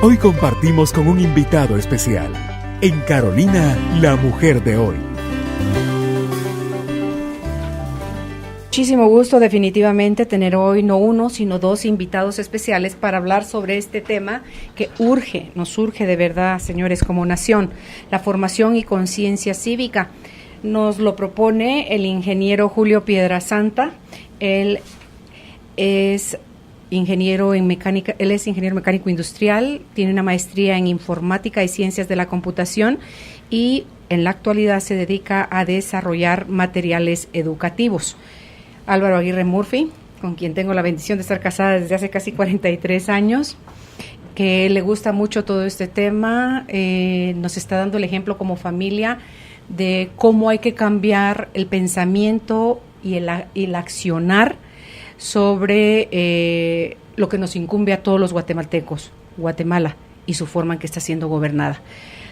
Hoy compartimos con un invitado especial, en Carolina, la mujer de hoy. Muchísimo gusto definitivamente tener hoy no uno, sino dos invitados especiales para hablar sobre este tema que nos urge de verdad, señores, como nación, la formación y conciencia cívica. Nos lo propone el ingeniero Julio Piedrasanta. Él es ingeniero mecánico industrial, tiene una maestría en informática y ciencias de la computación y en la actualidad se dedica a desarrollar materiales educativos. Álvaro Aguirre Murphy, con quien tengo la bendición de estar casada desde hace casi 43 años, que le gusta mucho todo este tema, nos está dando el ejemplo como familia de cómo hay que cambiar el pensamiento y el accionar sobre lo que nos incumbe a todos los guatemaltecos, Guatemala y su forma en que está siendo gobernada.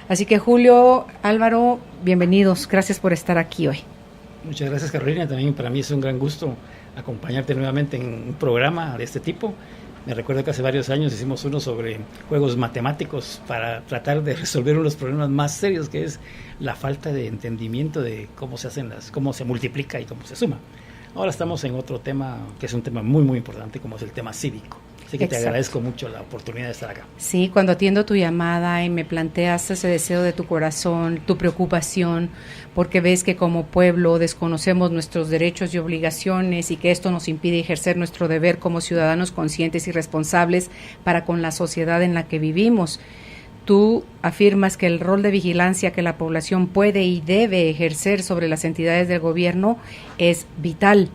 Así que Julio, Álvaro, bienvenidos, gracias por estar aquí hoy. Muchas gracias, Carolina. También para mí es un gran gusto acompañarte nuevamente en un programa de este tipo. Me recuerdo que hace varios años hicimos uno sobre juegos matemáticos para tratar de resolver uno de los problemas más serios, que es la falta de entendimiento de cómo se multiplica y cómo se suma. Ahora estamos en otro tema que es un tema muy, muy importante, como es el tema cívico. Así que Exacto. Te agradezco mucho la oportunidad de estar acá. Sí, cuando atiendo tu llamada y me planteas ese deseo de tu corazón, tu preocupación, porque ves que como pueblo desconocemos nuestros derechos y obligaciones y que esto nos impide ejercer nuestro deber como ciudadanos conscientes y responsables para con la sociedad en la que vivimos. Tú afirmas que el rol de vigilancia que la población puede y debe ejercer sobre las entidades del gobierno es vital,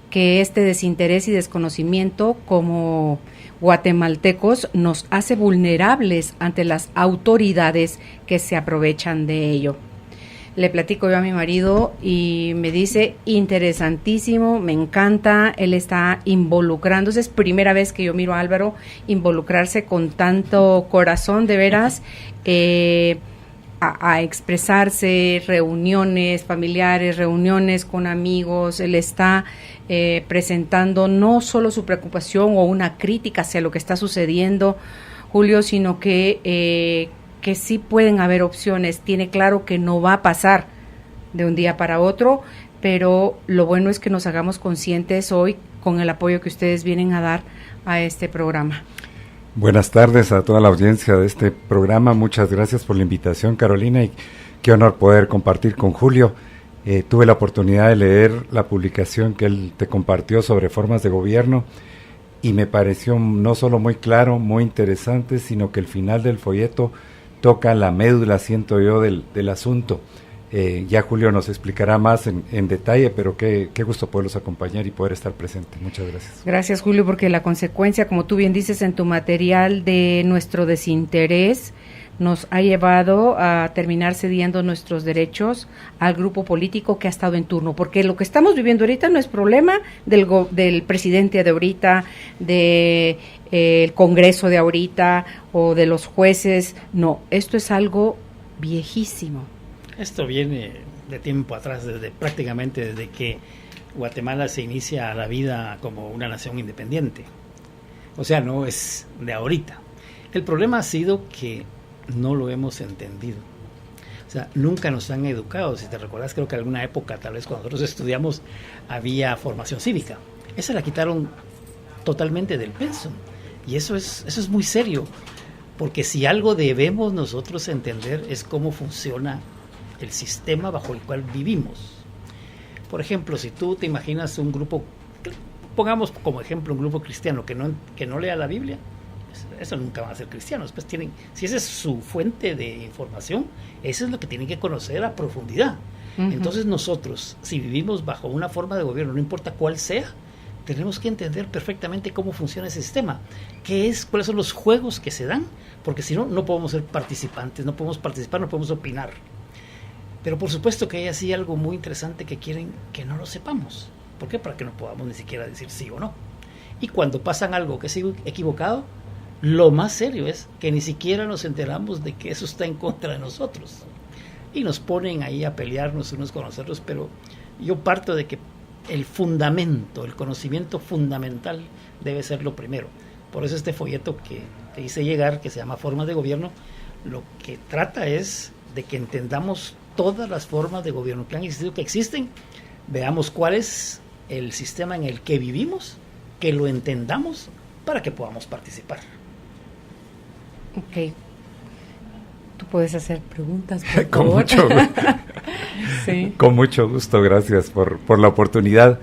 que este desinterés y desconocimiento como guatemaltecos nos hace vulnerables ante las autoridades que se aprovechan de ello. Le platico yo a mi marido y me dice, interesantísimo, me encanta, él está involucrándose, es primera vez que yo miro a Álvaro involucrarse con tanto corazón, de veras, a expresarse, reuniones familiares, reuniones con amigos, él está presentando no solo su preocupación o una crítica hacia lo que está sucediendo, Julio, sino que sí pueden haber opciones. Tiene claro que no va a pasar de un día para otro, pero lo bueno es que nos hagamos conscientes hoy con el apoyo que ustedes vienen a dar a este programa. Buenas tardes a toda la audiencia de este programa. Muchas gracias por la invitación, Carolina, y qué honor poder compartir con Julio. Tuve la oportunidad de leer la publicación que él te compartió sobre formas de gobierno y me pareció no solo muy claro, muy interesante, sino que el final del folleto toca la médula, siento yo, del asunto. Ya Julio nos explicará más en detalle, pero qué gusto poderlos acompañar y poder estar presente. Muchas gracias. Gracias, Julio, porque la consecuencia, como tú bien dices en tu material, de nuestro desinterés nos ha llevado a terminar cediendo nuestros derechos al grupo político que ha estado en turno, porque lo que estamos viviendo ahorita no es problema del presidente de ahorita, del Congreso de ahorita o de los jueces, no, esto es algo viejísimo. Esto viene de tiempo atrás, prácticamente desde que Guatemala se inicia la vida como una nación independiente. O sea, no es de ahorita. El problema ha sido que no lo hemos entendido. O sea, nunca nos han educado. Si te recuerdas, creo que en alguna época, tal vez cuando nosotros estudiamos, había formación cívica. Esa la quitaron totalmente del pensum. Y eso es muy serio, porque si algo debemos nosotros entender es cómo funciona el sistema bajo el cual vivimos. Por ejemplo, si tú te imaginas un grupo, pongamos como ejemplo un grupo cristiano que no lea la Biblia, eso nunca van a ser cristianos. Pues si esa es su fuente de información, eso es lo que tienen que conocer a profundidad. Uh-huh. Entonces nosotros, si vivimos bajo una forma de gobierno, no importa cuál sea, tenemos que entender perfectamente cómo funciona ese sistema, cuáles son los juegos que se dan, porque si no, no podemos ser participantes, no podemos participar, no podemos opinar. Pero por supuesto que hay así algo muy interesante que quieren que no lo sepamos. ¿Por qué? Para que no podamos ni siquiera decir sí o no. Y cuando pasan algo que es equivocado, lo más serio es que ni siquiera nos enteramos de que eso está en contra de nosotros. Y nos ponen ahí a pelearnos unos con los otros, pero yo parto de que el fundamento, el conocimiento fundamental debe ser lo primero. Por eso este folleto que te hice llegar, que se llama Formas de Gobierno, lo que trata es de que entendamos todas las formas de gobierno que han existido, que existen, veamos cuál es el sistema en el que vivimos, que lo entendamos para que podamos participar. Ok. Tú puedes hacer preguntas, por Con favor. mucho gusto. Sí. Con mucho gusto, gracias por la oportunidad.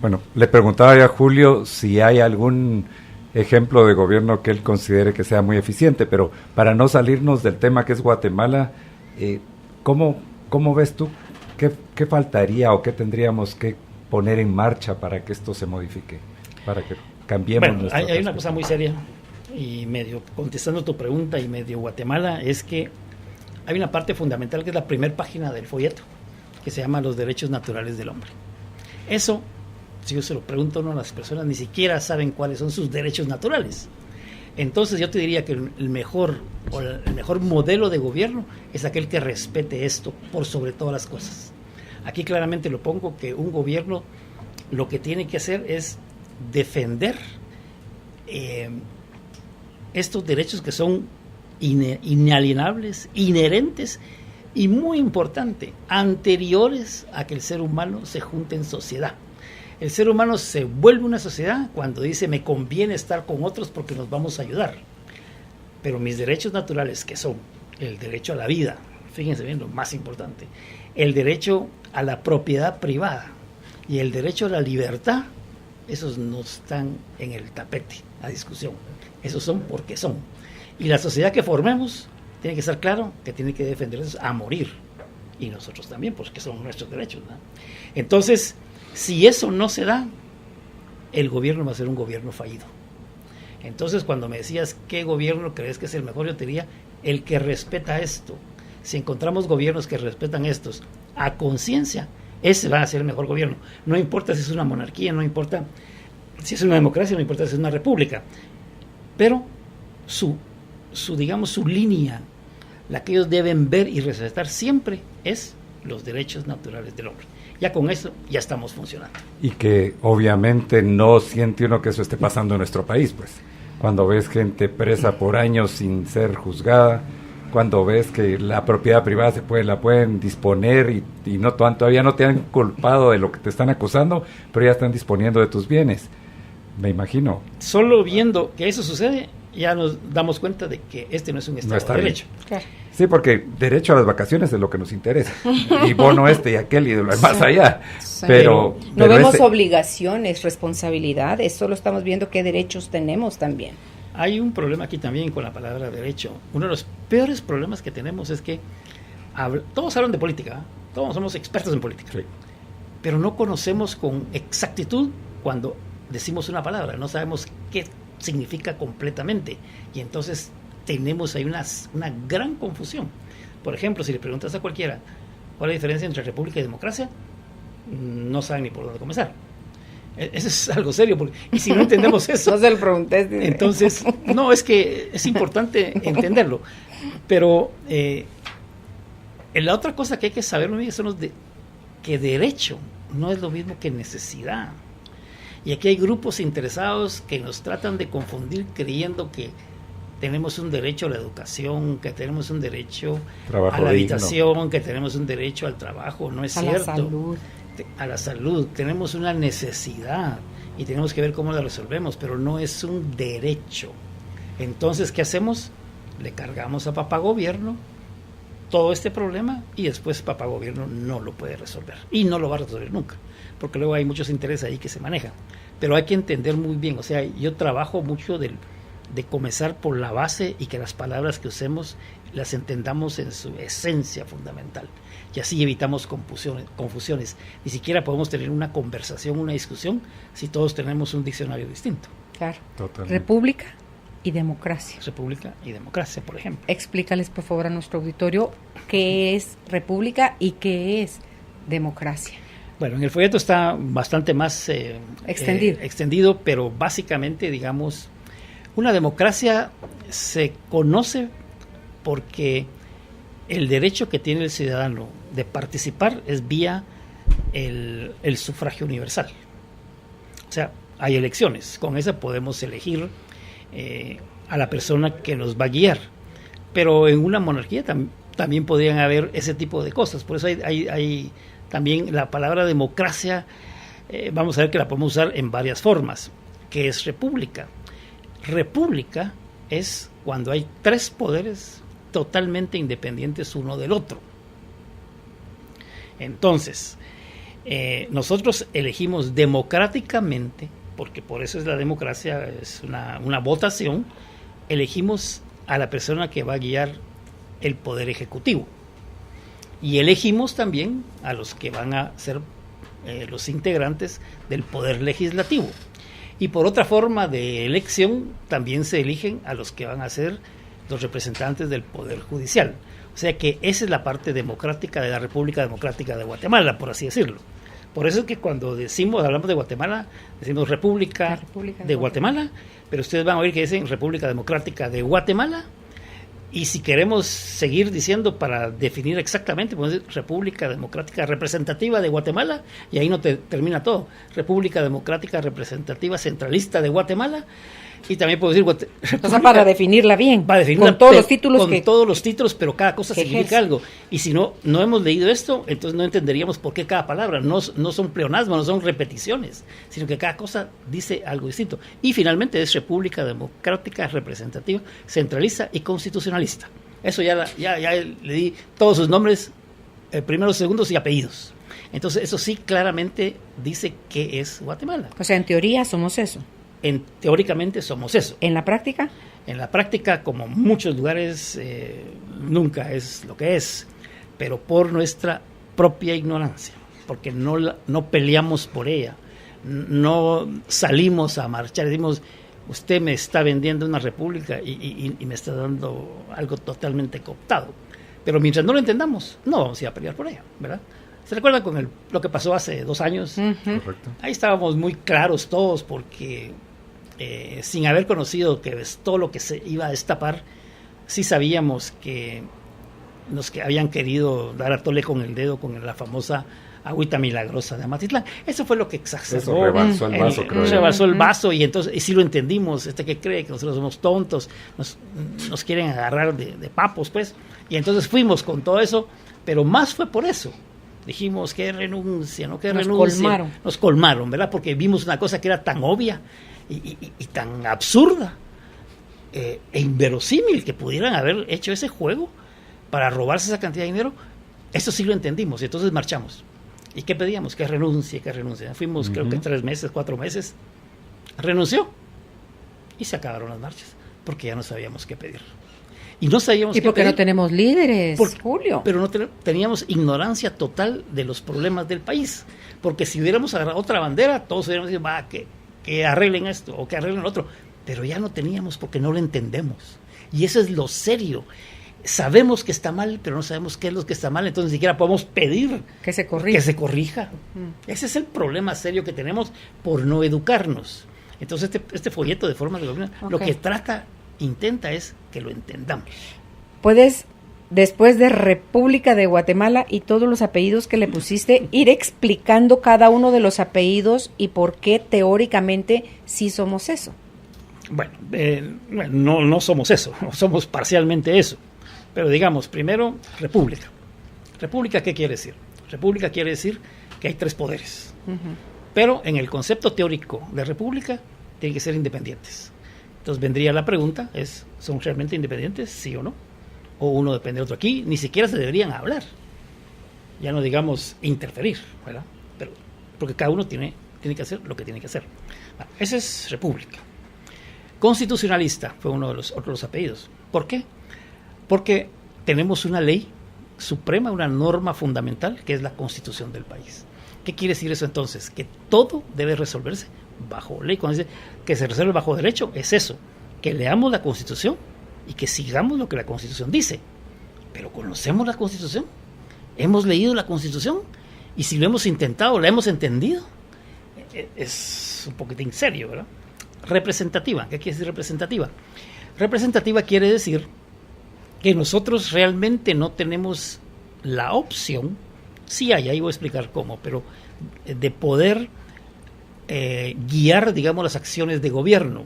Bueno, le preguntaba ya a Julio si hay algún ejemplo de gobierno que él considere que sea muy eficiente, pero para no salirnos del tema que es Guatemala, ¿cómo ves tú? ¿Qué faltaría o qué tendríamos que poner en marcha para que esto se modifique? Para que cambiemos nuestra hay una cosa muy seria, y medio contestando tu pregunta y medio Guatemala, es que hay una parte fundamental que es la primera página del folleto, que se llama Los Derechos Naturales del Hombre. Eso, si yo se lo pregunto a una de las personas, ni siquiera saben cuáles son sus derechos naturales. Entonces yo te diría que el mejor modelo de gobierno es aquel que respete esto por sobre todas las cosas. Aquí claramente lo pongo, que un gobierno lo que tiene que hacer es defender estos derechos que son inalienables, inherentes y, muy importante, anteriores a que el ser humano se junte en sociedad. El ser humano se vuelve una sociedad cuando dice me conviene estar con otros porque nos vamos a ayudar. Pero mis derechos naturales, que son el derecho a la vida, fíjense bien lo más importante, el derecho a la propiedad privada y el derecho a la libertad, esos no están en el tapete a discusión. Esos son porque son. Y la sociedad que formemos tiene que estar claro que tiene que defenderlos a morir. Y nosotros también, porque son nuestros derechos, ¿no? Entonces, si eso no se da, el gobierno va a ser un gobierno fallido. Entonces, cuando me decías qué gobierno crees que es el mejor, yo te diría el que respeta esto. Si encontramos gobiernos que respetan estos a conciencia, ese va a ser el mejor gobierno. No importa si es una monarquía, no importa si es una democracia, no importa si es una república. Pero su línea, la que ellos deben ver y respetar siempre, es los derechos naturales del hombre. Ya con eso ya estamos funcionando. Y que obviamente no siente uno que eso esté pasando en nuestro país, pues. Cuando ves gente presa por años sin ser juzgada, cuando ves que la propiedad privada la pueden disponer y no todavía no te han culpado de lo que te están acusando, pero ya están disponiendo de tus bienes. Me imagino. Solo viendo que eso sucede, ya nos damos cuenta de que este no es un Estado de Derecho. Claro. Sí, porque derecho a las vacaciones es lo que nos interesa. Y bono este y aquel y más allá. Sí. Pero no vemos ese... obligaciones, responsabilidades, solo estamos viendo qué derechos tenemos también. Hay un problema aquí también con la palabra derecho. Uno de los peores problemas que tenemos es que todos hablan de política, ¿eh? Todos somos expertos en política, sí, pero no conocemos con exactitud cuando decimos una palabra, no sabemos qué significa completamente, y entonces tenemos ahí una gran confusión. Por ejemplo, si le preguntas a cualquiera cuál es la diferencia entre república y democracia, no saben ni por dónde comenzar. Eso es algo serio, porque, y si no entendemos eso, no se lo pregunté. Entonces, no, es que es importante entenderlo. Pero la otra cosa que hay que saber son que derecho no es lo mismo que necesidad. Y aquí hay grupos interesados que nos tratan de confundir creyendo que tenemos un derecho a la educación, que tenemos un derecho a la habitación, que tenemos un derecho al trabajo. No es cierto. La salud. A la salud, tenemos una necesidad y tenemos que ver cómo la resolvemos, pero no es un derecho. Entonces, ¿qué hacemos? Le cargamos a papá gobierno todo este problema y después papá gobierno no lo puede resolver y no lo va a resolver nunca, porque luego hay muchos intereses ahí que se manejan. Pero hay que entender muy bien, o sea, yo trabajo mucho de comenzar por la base y que las palabras que usemos las entendamos en su esencia fundamental. Y así evitamos confusiones. Ni siquiera podemos tener una conversación, una discusión, si todos tenemos un diccionario distinto. Claro. Totalmente. República y democracia. República y democracia, por ejemplo. Explícales, por favor, a nuestro auditorio qué es república y qué es democracia. Bueno, en el folleto está bastante más extendido, pero básicamente, digamos, una democracia se conoce porque el derecho que tiene el ciudadano de participar es vía el sufragio universal. O sea, hay elecciones. Con esa podemos elegir a la persona que nos va a guiar. Pero en una monarquía también podrían haber ese tipo de cosas. Por eso hay también la palabra democracia, vamos a ver que la podemos usar en varias formas. ¿Qué es república? República es cuando hay 3 poderes totalmente independientes uno del otro. Entonces, nosotros elegimos democráticamente, porque por eso es la democracia, es una votación, elegimos a la persona que va a guiar el poder ejecutivo. Y elegimos también a los que van a ser los integrantes del poder legislativo. Y por otra forma de elección, también se eligen a los que van a ser los representantes del poder judicial. O sea que esa es la parte democrática de la República Democrática de Guatemala, por así decirlo. Por eso es que cuando hablamos de Guatemala, decimos República de Guatemala, pero ustedes van a oír que dicen República Democrática de Guatemala, y si queremos seguir diciendo para definir exactamente, podemos decir República Democrática Representativa de Guatemala, y ahí no termina todo. República Democrática Representativa Centralista de Guatemala, y también puedo decir o sea, para definirla bien, con todos los títulos, todos los títulos, pero cada cosa significa algo. Y si no hemos leído esto, entonces no entenderíamos por qué cada palabra. No son pleonasmos, no son repeticiones, sino que cada cosa dice algo distinto. Y finalmente es República Democrática Representativa Centralista y Constitucionalista. Eso ya le di todos sus nombres, primeros, segundos y apellidos. Entonces eso sí claramente dice qué es Guatemala. O sea, en teoría somos eso. Teóricamente somos eso. ¿En la práctica? En la práctica, como muchos lugares, nunca es lo que es, pero por nuestra propia ignorancia, porque no peleamos por ella, no salimos a marchar, decimos, usted me está vendiendo una república y me está dando algo totalmente cooptado. Pero mientras no lo entendamos, no vamos a ir a pelear por ella, ¿verdad? ¿Se recuerdan con lo que pasó hace 2 años? Uh-huh. Correcto. Ahí estábamos muy claros todos, porque sin haber conocido que todo lo que se iba a destapar, sí sabíamos que los que habían querido dar a tole con el dedo con la famosa agüita milagrosa de Amatitlán. Eso fue lo que exacerbó. Eso rebalsó el vaso, creo. Rebalsó el vaso, y entonces sí lo entendimos. Que cree que nosotros somos tontos, nos quieren agarrar de papos, pues. Y entonces fuimos con todo eso, pero más fue por eso. Dijimos que renuncia, ¿no? Que renuncia. Nos colmaron, ¿verdad? Porque vimos una cosa que era tan obvia y tan absurda e inverosímil, que pudieran haber hecho ese juego para robarse esa cantidad de dinero. Eso sí lo entendimos, y entonces marchamos. ¿Y qué pedíamos? Que renuncie. Fuimos creo que 3 meses, 4 meses. Renunció. Y se acabaron las marchas, porque ya no sabíamos qué pedir. Y no sabíamos qué pedir. Y porque no tenemos líderes, Julio. Pero no teníamos ignorancia total de los problemas del país. Porque si hubiéramos agarrado otra bandera, todos hubiéramos dicho, que arreglen esto o que arreglen lo otro. Pero ya no teníamos, porque no lo entendemos. Y eso es lo serio. Sabemos que está mal, pero no sabemos qué es lo que está mal, entonces ni siquiera podemos pedir que se corrija. Ese es el problema serio que tenemos por no educarnos. Entonces este folleto de formas de gobierno, lo que intenta es que lo entendamos. Puedes, después de República de Guatemala y todos los apellidos que le pusiste, ir explicando cada uno de los apellidos y por qué teóricamente sí somos eso. Bueno, no somos eso, somos parcialmente eso. Pero digamos, primero, república. ¿República qué quiere decir? República quiere decir que hay 3 poderes. Uh-huh. Pero en el concepto teórico de república, tienen que ser independientes. Entonces vendría la pregunta, ¿son realmente independientes, sí o no? O uno depende del otro. Aquí ni siquiera se deberían hablar. Ya no digamos interferir, ¿verdad? Pero, porque cada uno tiene que hacer lo que tiene que hacer. Bueno, esa es república. Constitucionalista fue uno de los otros apellidos. ¿Por qué? Porque tenemos una ley suprema, una norma fundamental, que es la Constitución del país. ¿Qué quiere decir eso entonces? Que todo debe resolverse bajo ley. Cuando dice que se resuelve bajo derecho, es eso, que leamos la Constitución y que sigamos lo que la Constitución dice. Pero ¿conocemos la Constitución? ¿Hemos leído la Constitución? Y si lo hemos intentado, ¿la hemos entendido? Es un poquitín serio, ¿verdad? Representativa. ¿Qué quiere decir representativa? Representativa quiere decir que nosotros realmente no tenemos la opción, sí hay, ahí voy a explicar cómo, pero de poder guiar, digamos, las acciones de gobierno,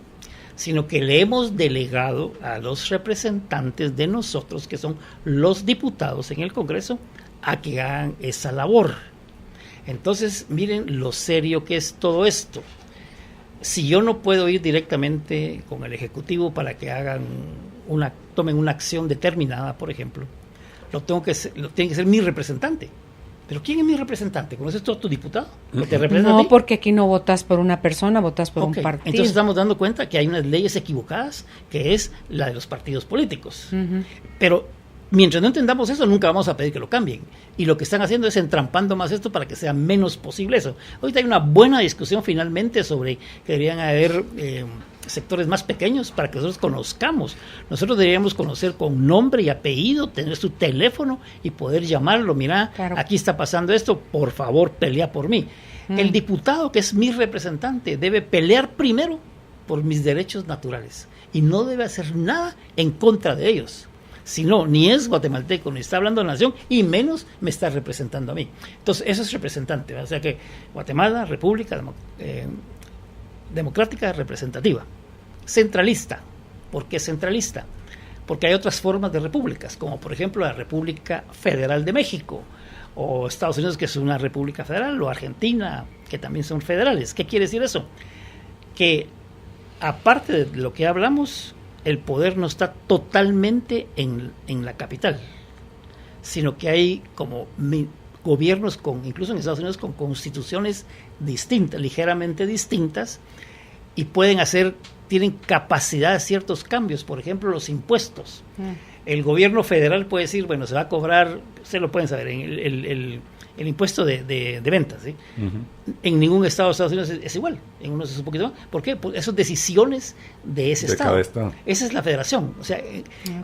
sino que le hemos delegado a los representantes de nosotros, que son los diputados en el Congreso, a que hagan esa labor. Entonces, miren lo serio que es todo esto. Si yo no puedo ir directamente con el Ejecutivo para que tomen una acción determinada, por ejemplo, tiene que ser mi representante. ¿Pero quién es mi representante? ¿Conoces todo tu diputado? ¿Que te representa a ti? No, porque aquí no votas por una persona, votas por un partido. Entonces estamos dando cuenta que hay unas leyes equivocadas, que es la de los partidos políticos. Pero mientras no entendamos eso, nunca vamos a pedir que lo cambien. Y lo que están haciendo es entrampando más esto para que sea menos posible eso. Ahorita hay una buena discusión finalmente sobre que deberían haber sectores más pequeños para que nosotros conozcamos. Nosotros deberíamos conocer con nombre y apellido, tener su teléfono y poder llamarlo. Mira, claro, aquí está pasando esto, por favor, pelea por mí. El diputado, que es mi representante, debe pelear primero por mis derechos naturales y no debe hacer nada en contra de ellos. Si no, ni es guatemalteco, ni está hablando de la nación, y menos me está representando a mí. Entonces, eso es representante, ¿verdad? O sea que Guatemala, república democrática representativa. Centralista. ¿Por qué centralista? Porque hay otras formas de repúblicas, como por ejemplo la República Federal de México, o Estados Unidos, que es una república federal, o Argentina, que también son federales. ¿Qué quiere decir eso? Que aparte de lo que hablamos, el poder no está totalmente en la capital, sino que hay como gobiernos, incluso en Estados Unidos, con constituciones distintas, ligeramente distintas, y tienen capacidad de ciertos cambios, por ejemplo, los impuestos. El gobierno federal puede decir, bueno, se va a cobrar, ustedes lo pueden saber, el impuesto de ventas, ¿sí? En ningún estado de Estados Unidos es igual, en unos es un poquito más. ¿Por qué? Pues esas decisiones de ese estado. Cada estado. Esa es la federación. O sea,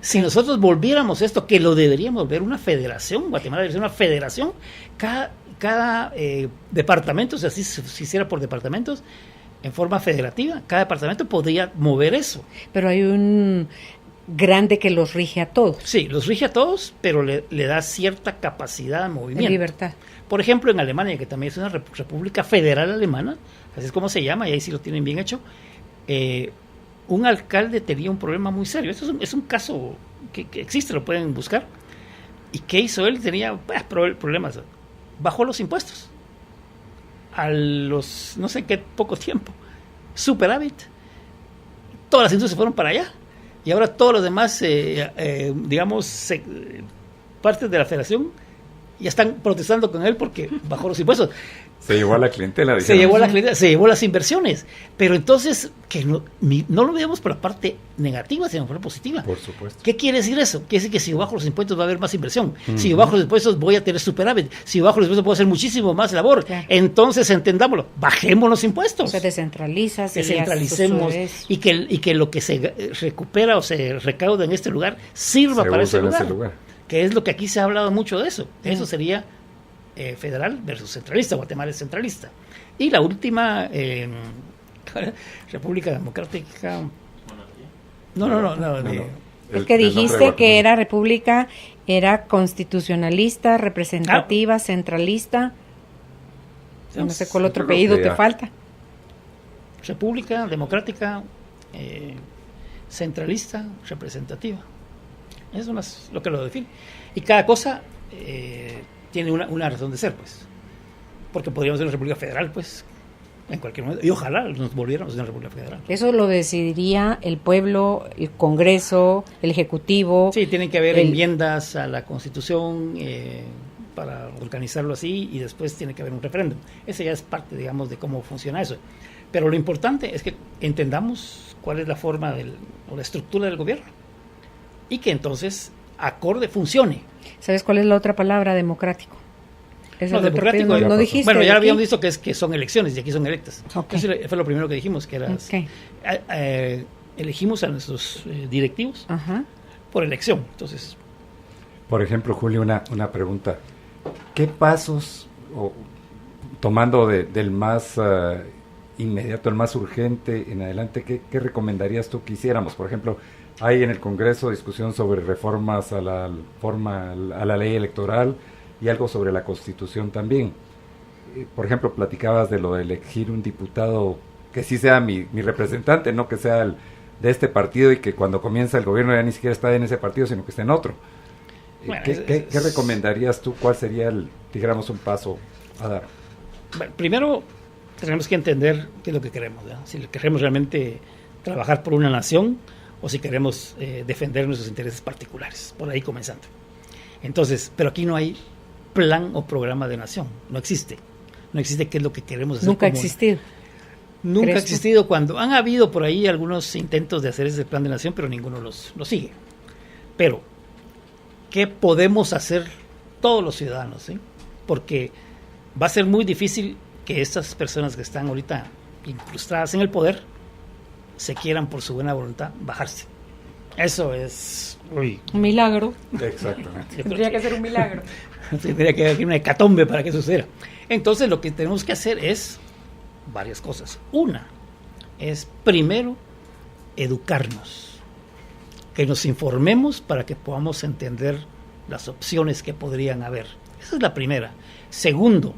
si nosotros volviéramos esto, que lo deberíamos ver una federación, Guatemala debería ser una federación, cada departamento, o sea, si se hiciera por departamentos, en forma federativa, cada departamento podría mover eso. Pero hay un grande que los rige a todos. Sí, los rige a todos, pero le da cierta capacidad de movimiento. De libertad. Por ejemplo, en Alemania, que también es una república federal alemana, así es como se llama, y ahí sí lo tienen bien hecho, un alcalde tenía un problema muy serio. Esto es un caso que existe, lo pueden buscar. ¿Y qué hizo él? Tenía problemas. Bajó los impuestos. A los, no sé qué, poco tiempo. Superávit. Todas las industrias se fueron para allá. Y ahora todos los demás, partes de la federación ya están protestando con él porque bajó los impuestos. Se llevó a la clientela. Se llevó las inversiones. Pero entonces, que no lo veamos por la parte negativa, sino por la positiva. Por supuesto. ¿Qué quiere decir eso? Quiere decir que si yo bajo los impuestos va a haber más inversión. Si yo bajo los impuestos voy a tener superávit. Si yo bajo los impuestos puedo hacer muchísimo más labor. Claro. Entonces, entendámoslo. Bajemos los impuestos. Se descentraliza. Descentralicemos. Y que lo que se recupera o se recauda en este lugar sirva para ese lugar. Que es lo que aquí se ha hablado mucho de eso. Eso sería federal versus centralista. Guatemala es centralista. Y la última República Democrática. No. Es que dijiste que era república, era constitucionalista, representativa, centralista. No sé cuál otro apellido te falta. República Democrática, centralista, representativa. Eso es lo que lo define. Y cada cosa tiene una razón de ser, pues. Porque podríamos ser una república federal, pues, en cualquier momento. Y ojalá nos volviéramos una república federal. Eso lo decidiría el pueblo, el Congreso, el Ejecutivo. Sí, tienen que haber enmiendas a la Constitución para organizarlo así, y después tiene que haber un referéndum. Ese ya es parte, digamos, de cómo funciona eso. Pero lo importante es que entendamos cuál es la forma o la estructura del gobierno, y que entonces acorde funcione. ¿Sabes cuál es la otra palabra? Democrático. No, democrático. No dijiste. Bueno, ya habíamos visto que son elecciones y aquí son electas. Okay. Eso fue lo primero que dijimos, que era elegimos a nuestros directivos por elección. Entonces, por ejemplo, Julio, una pregunta. ¿Qué pasos, tomando del más inmediato, el más urgente en adelante, qué recomendarías tú que hiciéramos? Por ejemplo, hay en el Congreso discusión sobre reformas a la ley electoral y algo sobre la Constitución también. por ejemplo, platicabas de lo de elegir un diputado que sí sea mi representante, no que sea de este partido y que cuando comienza el gobierno ya ni siquiera está en ese partido, sino que está en otro. Bueno, ¿Qué recomendarías tú? ¿Cuál sería, dijéramos, un paso a dar? Bueno, primero tenemos que entender qué es lo que queremos, ¿verdad? Si queremos realmente trabajar por una nación o si queremos defender nuestros intereses particulares, por ahí comenzando. Entonces, pero aquí no hay plan o programa de nación, no existe qué es lo que queremos hacer. Nunca ha existido. Nunca ha existido. Cuando han habido por ahí algunos intentos de hacer ese plan de nación, pero ninguno los sigue. Pero, ¿qué podemos hacer todos los ciudadanos? ¿Sí? Porque va a ser muy difícil que estas personas que están ahorita incrustadas en el poder se quieran por su buena voluntad bajarse. Eso es un milagro. Exactamente. Tendría que ser un milagro. Tendría que haber una hecatombe para que suceda. Entonces lo que tenemos que hacer es varias cosas. Una es primero educarnos, que nos informemos para que podamos entender las opciones que podrían haber. Esa es la primera. Segundo,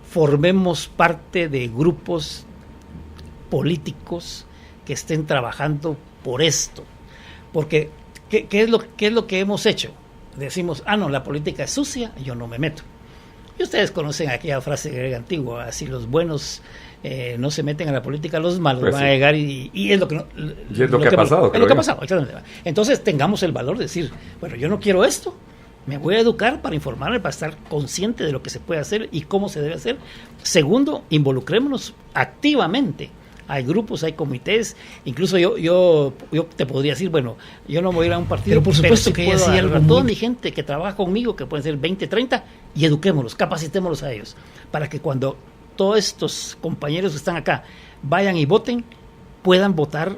formemos parte de grupos políticos que estén trabajando por esto. Porque, ¿qué es lo que hemos hecho? Decimos, no, la política es sucia, yo no me meto. Y ustedes conocen aquella frase griega antigua, si los buenos no se meten a la política, los malos pues van sí. a llegar y es lo que no, y es lo que ha pasado. Es lo que ha pasado. Entonces tengamos el valor de decir, bueno, yo no quiero esto, me voy a educar para informarme, para estar consciente de lo que se puede hacer y cómo se debe hacer. Segundo, involucrémonos activamente. Hay grupos, hay comités, incluso yo te podría decir, bueno, yo no voy a ir a un partido, pero por supuesto sí que puedo hay agarrar algo toda muy... mi gente que trabaja conmigo, que pueden ser 20, 30, y eduquémoslos, capacitémoslos a ellos, para que cuando todos estos compañeros que están acá vayan y voten, puedan votar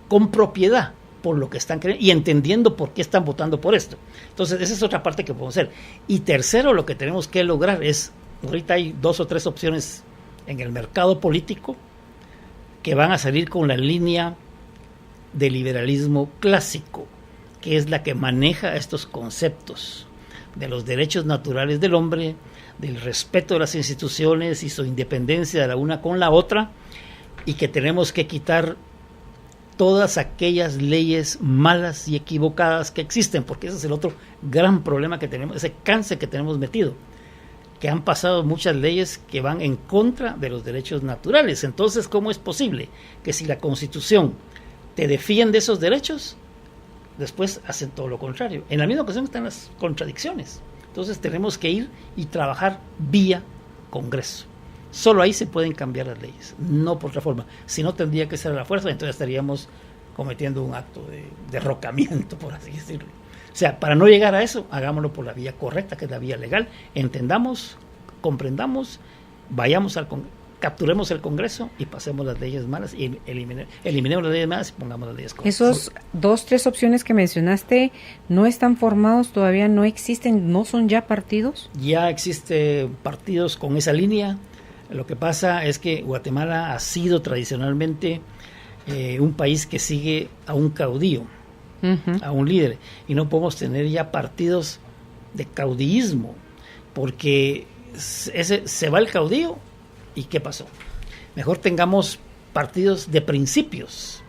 con propiedad por lo que están creyendo y entendiendo por qué están votando por esto. Entonces, esa es otra parte que podemos hacer. Y tercero, lo que tenemos que lograr es, ahorita hay 2 o 3 opciones en el mercado político que van a salir con la línea de liberalismo clásico, que es la que maneja estos conceptos de los derechos naturales del hombre, del respeto de las instituciones y su independencia de la una con la otra, y que tenemos que quitar todas aquellas leyes malas y equivocadas que existen, porque ese es el otro gran problema que tenemos, ese cáncer que tenemos metido, que han pasado muchas leyes que van en contra de los derechos naturales. Entonces, ¿cómo es posible que si la Constitución te defiende esos derechos, después hacen todo lo contrario? En la misma ocasión están las contradicciones. Entonces tenemos que ir y trabajar vía Congreso. Solo ahí se pueden cambiar las leyes, no por otra forma. Si no, tendría que ser a la fuerza, entonces estaríamos cometiendo un acto de derrocamiento, por así decirlo. O sea, para no llegar a eso, hagámoslo por la vía correcta, que es la vía legal. Entendamos, comprendamos, vayamos capturemos el Congreso y pasemos las leyes malas y eliminemos las leyes malas y pongamos las leyes correctas. Esos 2, 3 opciones que mencionaste no están formados, todavía no existen, ¿no son ya partidos? Ya existen partidos con esa línea. Lo que pasa es que Guatemala ha sido tradicionalmente un país que sigue a un caudillo, a un líder, y no podemos tener ya partidos de caudillismo, porque se va el caudillo y ¿qué pasó? Mejor tengamos partidos de principios.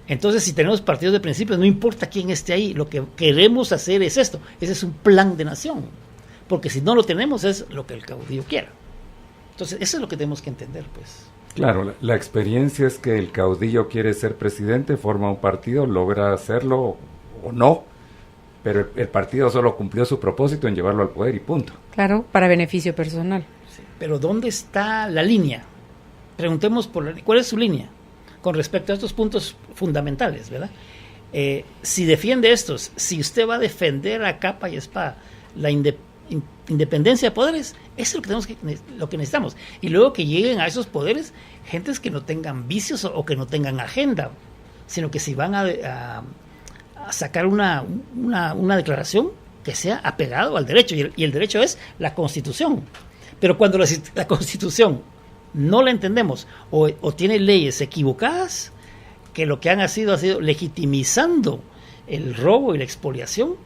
Entonces, si tenemos partidos de principios, no importa quién esté ahí, lo que queremos hacer es esto, ese es un plan de nación, porque si no lo tenemos es lo que el caudillo quiera. Entonces, eso es lo que tenemos que entender, pues. Claro, la experiencia es que el caudillo quiere ser presidente, forma un partido, logra hacerlo o no, pero el partido solo cumplió su propósito en llevarlo al poder y punto. Claro, para beneficio personal. Sí, pero ¿dónde está la línea? Preguntemos ¿cuál es su línea? Con respecto a estos puntos fundamentales, ¿verdad? Si defiende estos, si usted va a defender a capa y espada la independencia de poderes, eso es lo que necesitamos. Y luego que lleguen a esos poderes gentes que no tengan vicios o que no tengan agenda, sino que si van a sacar una declaración que sea apegado al derecho, y el derecho es la Constitución. Pero cuando la Constitución no la entendemos o tiene leyes equivocadas, que lo que han sido ha sido legitimizando el robo y la expoliación,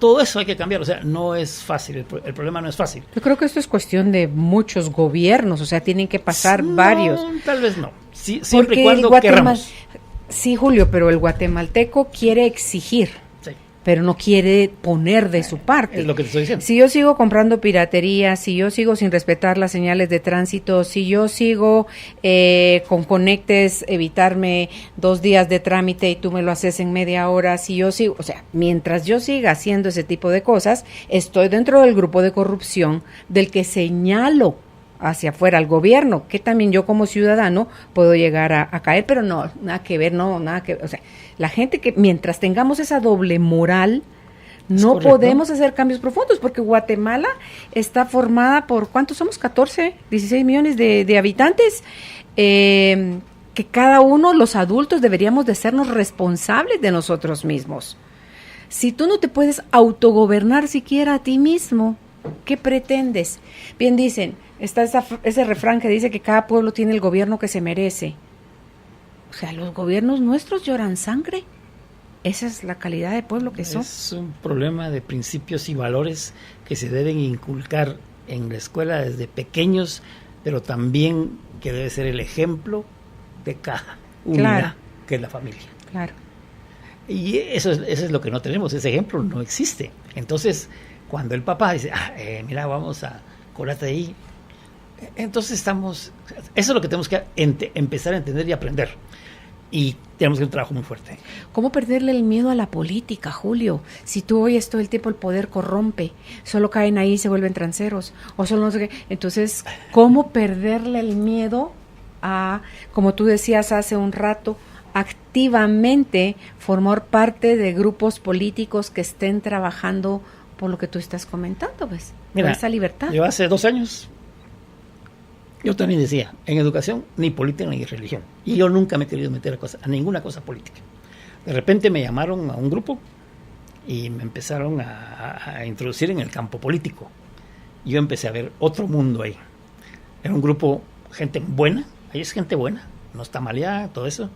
todo eso hay que cambiar, o sea, no es fácil, el problema no es fácil. Yo creo que esto es cuestión de muchos gobiernos, o sea, tienen que pasar varios. Tal vez no, sí, siempre y cuando querramos. Sí, Julio, pero el guatemalteco quiere exigir, Sí. pero no quiere poner de su parte. Es lo que te estoy diciendo. Si yo sigo comprando piratería, si yo sigo sin respetar las señales de tránsito, si yo sigo con conectes, evitarme 2 días de trámite y tú me lo haces en media hora, si yo sigo, o sea, mientras yo siga haciendo ese tipo de cosas, estoy dentro del grupo de corrupción del que señalo hacia afuera al gobierno, que también yo como ciudadano puedo llegar a caer, pero no, nada que ver, o sea, la gente que mientras tengamos esa doble moral, no correcto. podemos hacer cambios profundos, porque Guatemala está formada por, ¿cuántos somos? 14, 16 millones de habitantes, que cada uno, los adultos, deberíamos de sernos responsables de nosotros mismos. Si tú no te puedes autogobernar siquiera a ti mismo, ¿qué pretendes? Bien dicen, está ese refrán que dice que cada pueblo tiene el gobierno que se merece. O sea, los gobiernos nuestros lloran sangre. Esa es la calidad de pueblo que son. Es un problema de principios y valores que se deben inculcar en la escuela desde pequeños, pero también que debe ser el ejemplo de cada unidad, Claro. que es la familia. Claro. Y eso es lo que no tenemos, ese ejemplo no existe. Entonces, cuando el papá dice, mira, vamos a colarte ahí, entonces eso es lo que tenemos que empezar a entender y aprender. Y tenemos que hacer un trabajo muy fuerte. ¿Cómo perderle el miedo a la política, Julio? Si tú oyes todo el tiempo el poder corrompe, solo caen ahí y se vuelven transeros, o solo no sé qué. Entonces, ¿cómo perderle el miedo a, como tú decías hace un rato, activamente formar parte de grupos políticos que estén trabajando por lo que tú estás comentando, pues, Mira, por esa libertad? Yo hace 2 años, yo también decía, en educación, ni política ni religión. Y yo nunca me he querido meter a ninguna cosa política. De repente me llamaron a un grupo y me empezaron a introducir en el campo político. Yo empecé a ver otro mundo ahí. Era un grupo, gente buena, ahí es gente buena, no está maleada, todo eso.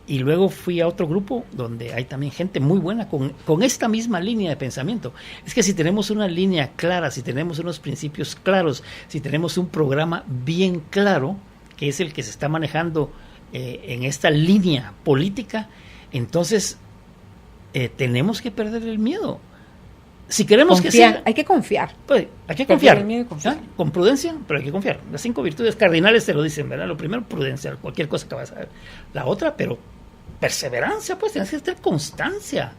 Y luego fui a otro grupo donde hay también gente muy buena con esta misma línea de pensamiento. Es que si tenemos una línea clara, si tenemos unos principios claros, si tenemos un programa bien claro, que es el que se está manejando en esta línea política, entonces tenemos que perder el miedo. Si queremos que sea... Hay que confiar. Pues, hay que confiar. El miedo y confiar. ¿Ah? Con prudencia, pero hay que confiar. Las 5 virtudes cardinales te lo dicen, ¿verdad? Lo primero, prudencia, cualquier cosa que vas a ver. La otra, pero perseverancia, pues, tienes que tener constancia.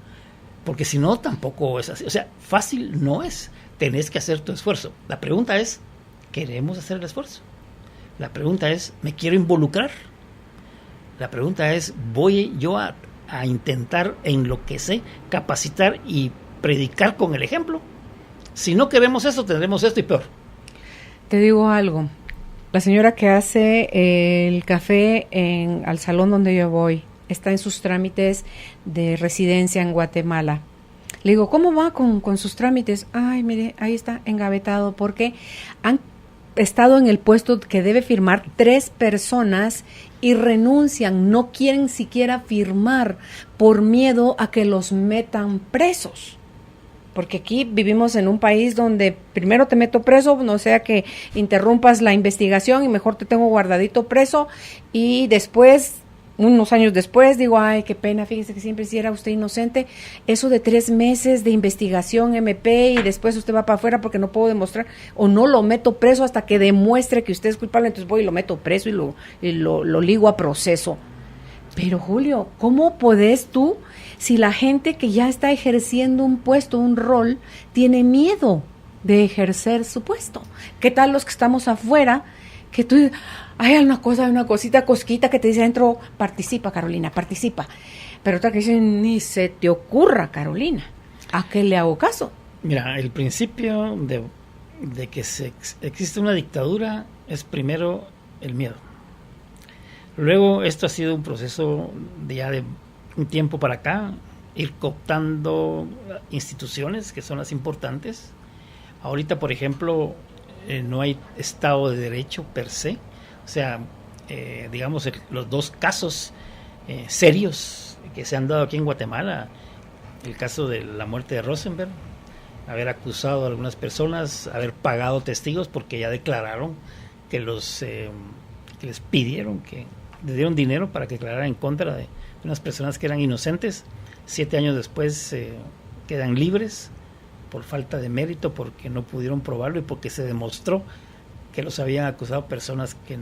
Porque si no, tampoco es así. O sea, fácil no es. Tenés que hacer tu esfuerzo. La pregunta es, ¿queremos hacer el esfuerzo? La pregunta es, ¿me quiero involucrar? La pregunta es, ¿voy yo a intentar en lo que sé capacitar y predicar con el ejemplo? Si no queremos eso, tendremos esto y peor. Te digo algo. La señora que hace el café al salón donde yo voy está en sus trámites de residencia en Guatemala. Le digo, ¿cómo va con sus trámites? Ay, mire, ahí está engavetado porque han estado en el puesto que debe firmar 3 personas y renuncian, no quieren siquiera firmar por miedo a que los metan presos. Porque aquí vivimos en un país donde primero te meto preso, no sea que interrumpas la investigación y mejor te tengo guardadito preso y después, unos años después, digo, ay, qué pena, fíjese que siempre si era usted inocente, eso de 3 meses de investigación MP y después usted va para afuera porque no puedo demostrar o no lo meto preso hasta que demuestre que usted es culpable, entonces voy y lo meto preso y lo ligo a proceso. Pero Julio, ¿cómo podés tú, si la gente que ya está ejerciendo un puesto, un rol, tiene miedo de ejercer su puesto? ¿Qué tal los que estamos afuera, que tú, hay una cosita cosquita que te dice adentro, participa Carolina, participa? Pero otra que dice, ni se te ocurra Carolina, ¿a qué le hago caso? Mira, el principio de que existe una dictadura es primero el miedo. Luego esto ha sido un proceso de un tiempo para acá, ir cooptando instituciones que son las importantes. Ahorita, por ejemplo, no hay Estado de Derecho per se. O sea, digamos, los 2 casos serios que se han dado aquí en Guatemala, el caso de la muerte de Rosenberg, haber acusado a algunas personas, haber pagado testigos porque ya declararon que que les pidieron, que les dieron dinero para que declararan en contra de unas personas que eran inocentes. 7 años después quedan libres por falta de mérito, porque no pudieron probarlo y porque se demostró que los habían acusado personas que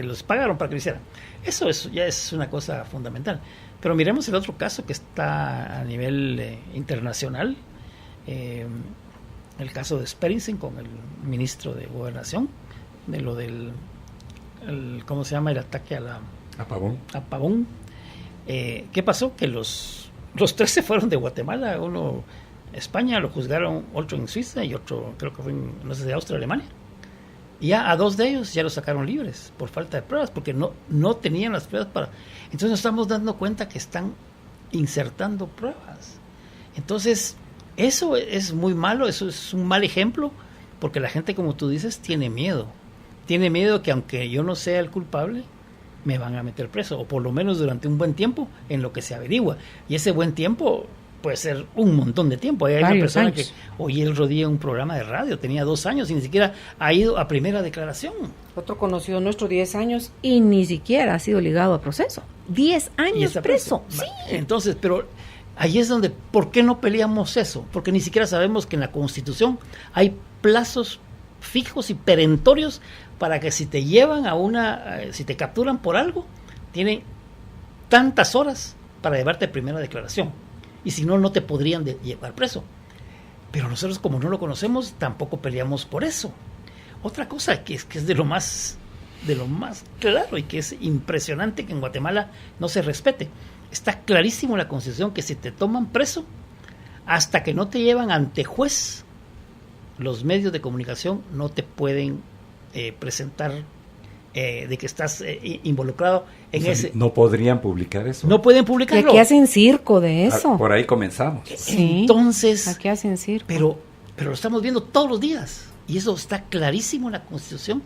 los pagaron para que lo hicieran. Eso ya es una cosa fundamental. Pero miremos el otro caso que está a nivel internacional, el caso de Sperensen con el ministro de Gobernación, de lo del ¿cómo se llama? El ataque a Pavón. ¿Qué pasó? Que los 3 se fueron de Guatemala, uno España, lo juzgaron, otro en Suiza y otro creo que fue no sé, de Austria, Alemania. Y ya a 2 de ellos ya los sacaron libres por falta de pruebas, porque no tenían las pruebas para... Entonces nos estamos dando cuenta que están insertando pruebas. Entonces, eso es muy malo, eso es un mal ejemplo, porque la gente, como tú dices, tiene miedo. Tiene miedo que aunque yo no sea el culpable, me van a meter preso, o por lo menos durante un buen tiempo en lo que se averigua. Y ese buen tiempo puede ser un montón de tiempo. Hay una persona años. Que hoy el otro día en un programa de radio, tenía 2 años y ni siquiera ha ido a primera declaración. Otro conocido nuestro, 10 años y ni siquiera ha sido ligado a proceso. 10 años preso. Sí. Entonces, pero ahí es donde, ¿por qué no peleamos eso? Porque ni siquiera sabemos que en la Constitución hay plazos fijos y perentorios para que si te llevan si te capturan por algo, tienen tantas horas para llevarte a primera declaración. Y si no, no te podrían llevar preso. Pero nosotros, como no lo conocemos, tampoco peleamos por eso. Otra cosa que es de lo más claro y que es impresionante que en Guatemala no se respete. Está clarísimo en la Constitución que si te toman preso, hasta que no te llevan ante juez, los medios de comunicación no te pueden presentar de que estás involucrado en ese... No podrían publicar eso. No pueden publicarlo. Y aquí hacen circo de eso. Por ahí comenzamos. Sí, entonces... Aquí hacen circo. Pero lo estamos viendo todos los días. Y eso está clarísimo en la Constitución,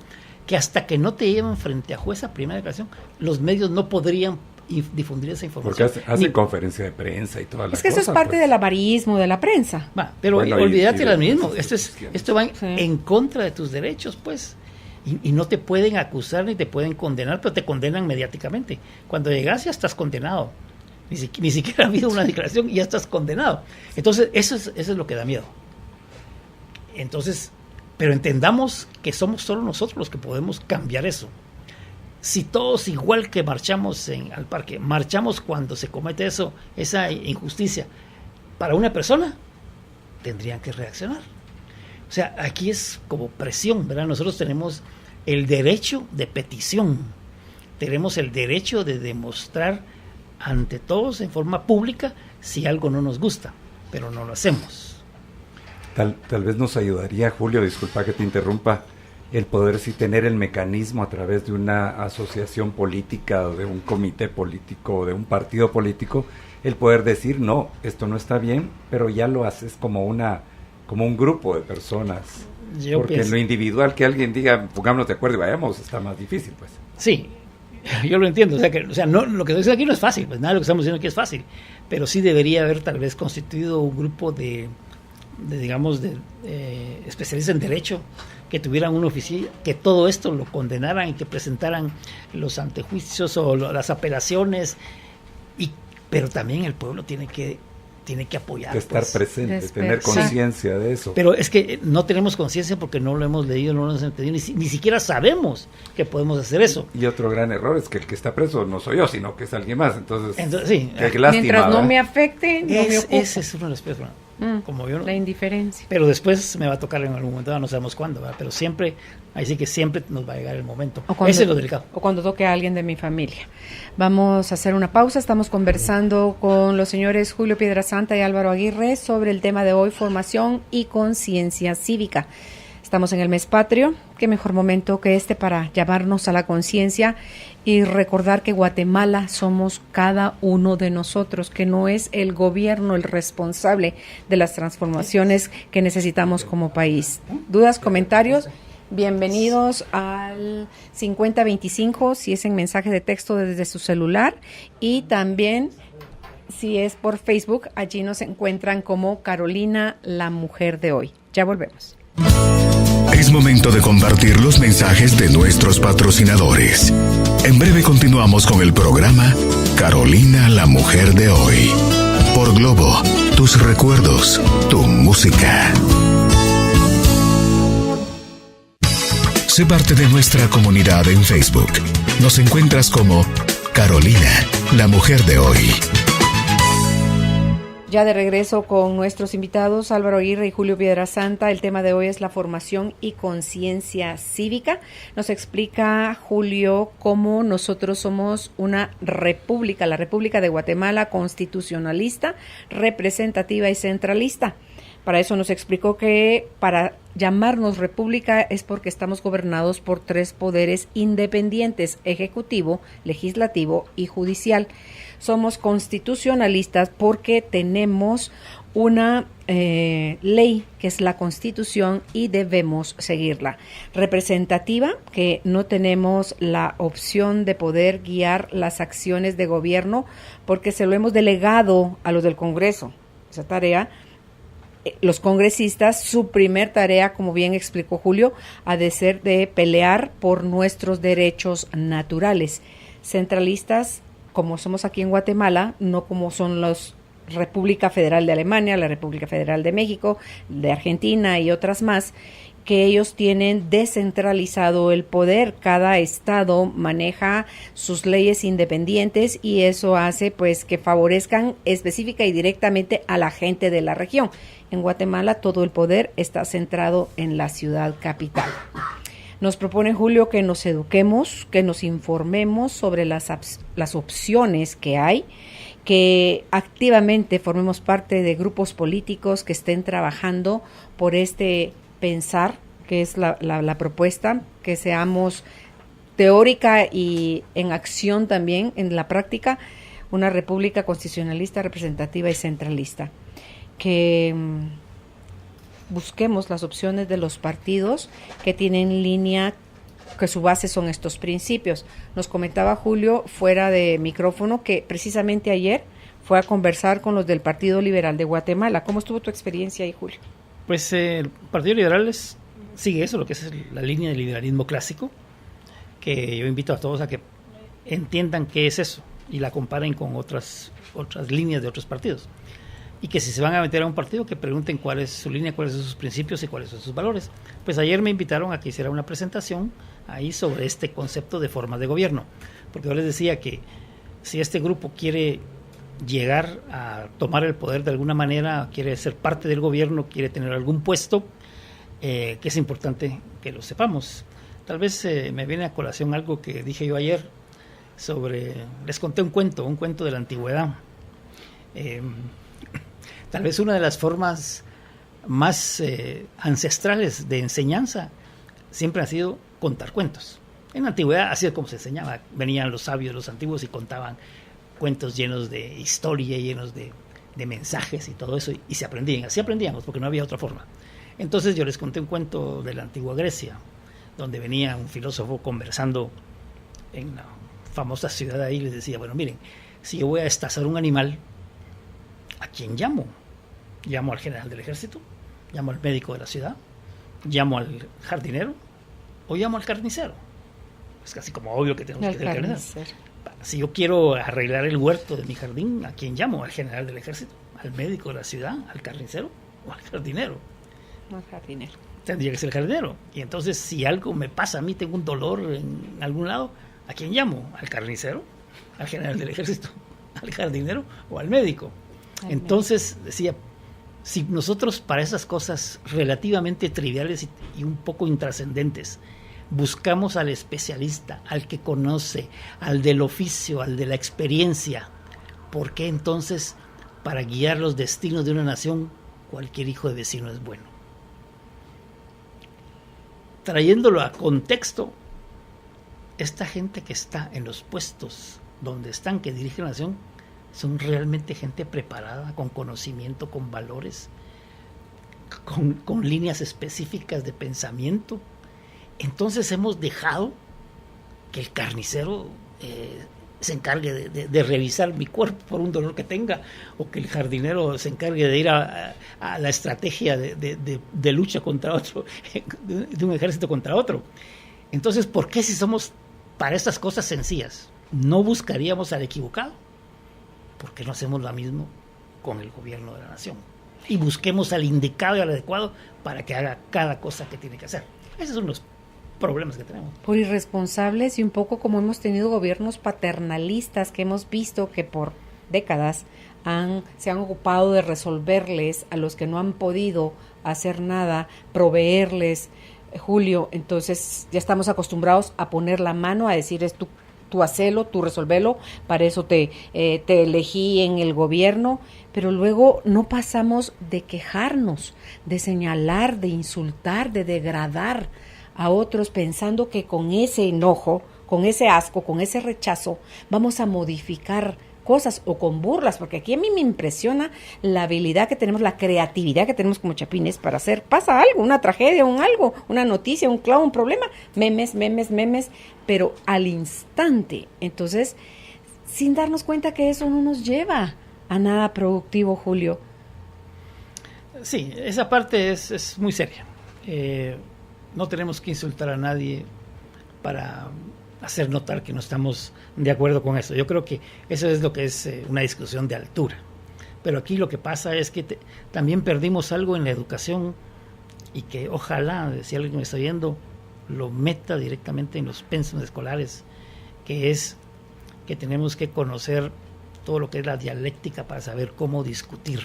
que hasta que no te llevan frente a juez a primera declaración, los medios no podrían difundir esa información. Porque hacen conferencia de prensa y todas las cosas. Es que eso es parte del amarismo de la prensa. Pero bueno, olvídate del amarismo. Sí. Esto va en contra de tus derechos, pues. Y no te pueden acusar ni te pueden condenar, pero te condenan mediáticamente. Cuando llegas ya estás condenado. Ni siquiera ha habido una declaración y ya estás condenado. Entonces, eso es lo que da miedo. Entonces, pero entendamos que somos solo nosotros los que podemos cambiar eso. Si todos, igual que marchamos al parque, marchamos cuando se comete esa injusticia para una persona, tendrían que reaccionar. O sea, aquí es como presión, ¿verdad? Nosotros tenemos el derecho de petición, tenemos el derecho de demostrar ante todos en forma pública si algo no nos gusta, pero no lo hacemos. Tal vez nos ayudaría, Julio, disculpa que te interrumpa, el poder sí tener el mecanismo a través de una asociación política, o de un comité político, o de un partido político, el poder decir, no, esto no está bien, pero ya lo haces como un grupo de personas. Porque en lo individual que alguien diga, pongámonos de acuerdo y vayamos, está más difícil, pues. Sí, yo lo entiendo. No, lo que estoy aquí no es fácil, pues nada de lo que estamos diciendo aquí es fácil, pero sí debería haber tal vez constituido un grupo de especialistas en derecho que tuvieran una oficina, que todo esto lo condenaran y que presentaran los antejuicios o las apelaciones, pero también el pueblo tiene que apoyar. Estar presente, tener conciencia de eso. Pero es que no tenemos conciencia porque no lo hemos leído, no lo hemos entendido, ni siquiera sabemos que podemos hacer eso. Y otro gran error es que el que está preso no soy yo, sino que es alguien más. Entonces sí, qué lástima, mientras no ¿verdad? me afecte, no me ocupa. Ese es uno de los peores, como yo, la indiferencia. Pero después me va a tocar en algún momento, no sabemos cuándo, ¿verdad? Pero siempre, ahí sí que siempre nos va a llegar el momento. Ese es lo delicado. O cuando toque a alguien de mi familia. Vamos a hacer una pausa. Estamos conversando con los señores Julio Piedrasanta y Álvaro Aguirre sobre el tema de hoy, formación y conciencia cívica. Estamos en el mes patrio. Qué mejor momento que este para llamarnos a la conciencia y recordar que Guatemala somos cada uno de nosotros, que no es el gobierno el responsable de las transformaciones que necesitamos como país. ¿Dudas, comentarios? Bienvenidos al 5025, si es en mensaje de texto desde su celular, y también Si es por Facebook, allí nos encuentran como Carolina, la mujer de hoy. Ya volvemos. Es momento de compartir los mensajes de nuestros patrocinadores. En breve continuamos con el programa Carolina, la mujer de hoy. Por Globo, tus recuerdos, tu música. Sé parte de nuestra comunidad en Facebook. Nos encuentras como Carolina, la mujer de hoy. Ya de regreso con nuestros invitados Álvaro Aguirre y Julio Piedrasanta. El tema de hoy es la formación y conciencia cívica. Nos explica Julio cómo nosotros somos una república, la República de Guatemala, constitucionalista, representativa y centralista. Para eso nos explicó que para llamarnos república es porque estamos gobernados por 3 poderes independientes: ejecutivo, legislativo y judicial. Somos constitucionalistas porque tenemos una ley que es la Constitución y debemos seguirla. Representativa, que no tenemos la opción de poder guiar las acciones de gobierno porque se lo hemos delegado a los del Congreso. Esa tarea, los congresistas, su primer tarea, como bien explicó Julio, ha de ser de pelear por nuestros derechos naturales. Centralistas, como somos aquí en Guatemala, no como son los República Federal de Alemania, la República Federal de México, de Argentina y otras más, que ellos tienen descentralizado el poder. Cada estado maneja sus leyes independientes y eso hace pues que favorezcan específica y directamente a la gente de la región. En Guatemala todo el poder está centrado en la ciudad capital. Nos propone Julio que nos eduquemos, que nos informemos sobre las opciones que hay, que activamente formemos parte de grupos políticos que estén trabajando por este pensar, que es la propuesta, que seamos teórica y en acción también, en la práctica, una república constitucionalista, representativa y centralista. Que busquemos las opciones de los partidos que tienen línea, que su base son estos principios. Nos comentaba Julio fuera de micrófono que precisamente ayer fue a conversar con los del Partido Liberal de Guatemala. ¿Cómo estuvo tu experiencia ahí, Julio? Pues el Partido Liberal sigue eso, lo que es la línea del liberalismo clásico, que yo invito a todos a que entiendan qué es eso y la comparen con otras líneas de otros partidos. Y que si se van a meter a un partido, que pregunten cuál es su línea, cuáles son sus principios y cuáles son sus valores. Pues ayer me invitaron a que hiciera una presentación ahí sobre este concepto de formas de gobierno, porque yo les decía que si este grupo quiere llegar a tomar el poder de alguna manera, quiere ser parte del gobierno, quiere tener algún puesto, que es importante que lo sepamos. Tal vez me viene a colación algo que dije yo ayer les conté un cuento de la antigüedad. Tal vez una de las formas más ancestrales de enseñanza siempre ha sido contar cuentos. En la antigüedad así es como se enseñaba. Venían los sabios, los antiguos, y contaban cuentos llenos de historia, llenos de mensajes y todo eso, y se aprendían. Así aprendíamos, porque no había otra forma. Entonces yo les conté un cuento de la antigua Grecia, donde venía un filósofo conversando en la famosa ciudad de ahí, y les decía, bueno, miren, si yo voy a destazar un animal, ¿a quién llamo? ¿Llamo al general del ejército? ¿Llamo al médico de la ciudad? ¿Llamo al jardinero? ¿O llamo al carnicero? Es casi como obvio que tenemos que ser carnicero. Si yo quiero arreglar el huerto de mi jardín, ¿a quién llamo? ¿Al general del ejército? ¿Al médico de la ciudad? ¿Al carnicero? ¿O al jardinero? Al jardinero. Tendría que ser el jardinero. Y entonces, si algo me pasa a mí, tengo un dolor en algún lado, ¿a quién llamo? ¿Al carnicero? ¿Al general del ejército? ¿Al jardinero? ¿O al médico? Entonces, decía, si nosotros para esas cosas relativamente triviales y un poco intrascendentes buscamos al especialista, al que conoce, al del oficio, al de la experiencia, ¿por qué entonces para guiar los destinos de una nación cualquier hijo de vecino es bueno? Trayéndolo a contexto, esta gente que está en los puestos donde están, que dirigen la nación, son realmente gente preparada, con conocimiento, con valores, con líneas específicas de pensamiento. Entonces hemos dejado que el carnicero se encargue de revisar mi cuerpo por un dolor que tenga, o que el jardinero se encargue de ir a la estrategia de lucha contra otro, de un ejército contra otro. Entonces, ¿por qué si somos para estas cosas sencillas no buscaríamos al equivocado? ¿Por qué no hacemos lo mismo con el gobierno de la nación? Y busquemos al indicado y al adecuado para que haga cada cosa que tiene que hacer. Esos son los problemas que tenemos. Por irresponsables y un poco como hemos tenido gobiernos paternalistas que hemos visto que por décadas se han ocupado de resolverles a los que no han podido hacer nada, proveerles, Julio. Entonces ya estamos acostumbrados a poner la mano, a decir es tú hacelo, tú resolvelo, para eso te elegí en el gobierno, pero luego no pasamos de quejarnos, de señalar, de insultar, de degradar a otros pensando que con ese enojo, con ese asco, con ese rechazo, vamos a modificar cosas, o con burlas, porque aquí a mí me impresiona la habilidad que tenemos, la creatividad que tenemos como chapines para hacer, pasa algo, una tragedia, una noticia, un clavo, un problema, memes, pero al instante. Entonces, sin darnos cuenta que eso no nos lleva a nada productivo, Julio. Sí, esa parte es muy seria. No tenemos que insultar a nadie para hacer notar que no estamos de acuerdo con eso. Yo creo que eso es lo que es una discusión de altura. Pero aquí lo que pasa es que también perdimos algo en la educación, y que ojalá, si alguien me está viendo, lo meta directamente en los pensos escolares, que es que tenemos que conocer todo lo que es la dialéctica para saber cómo discutir.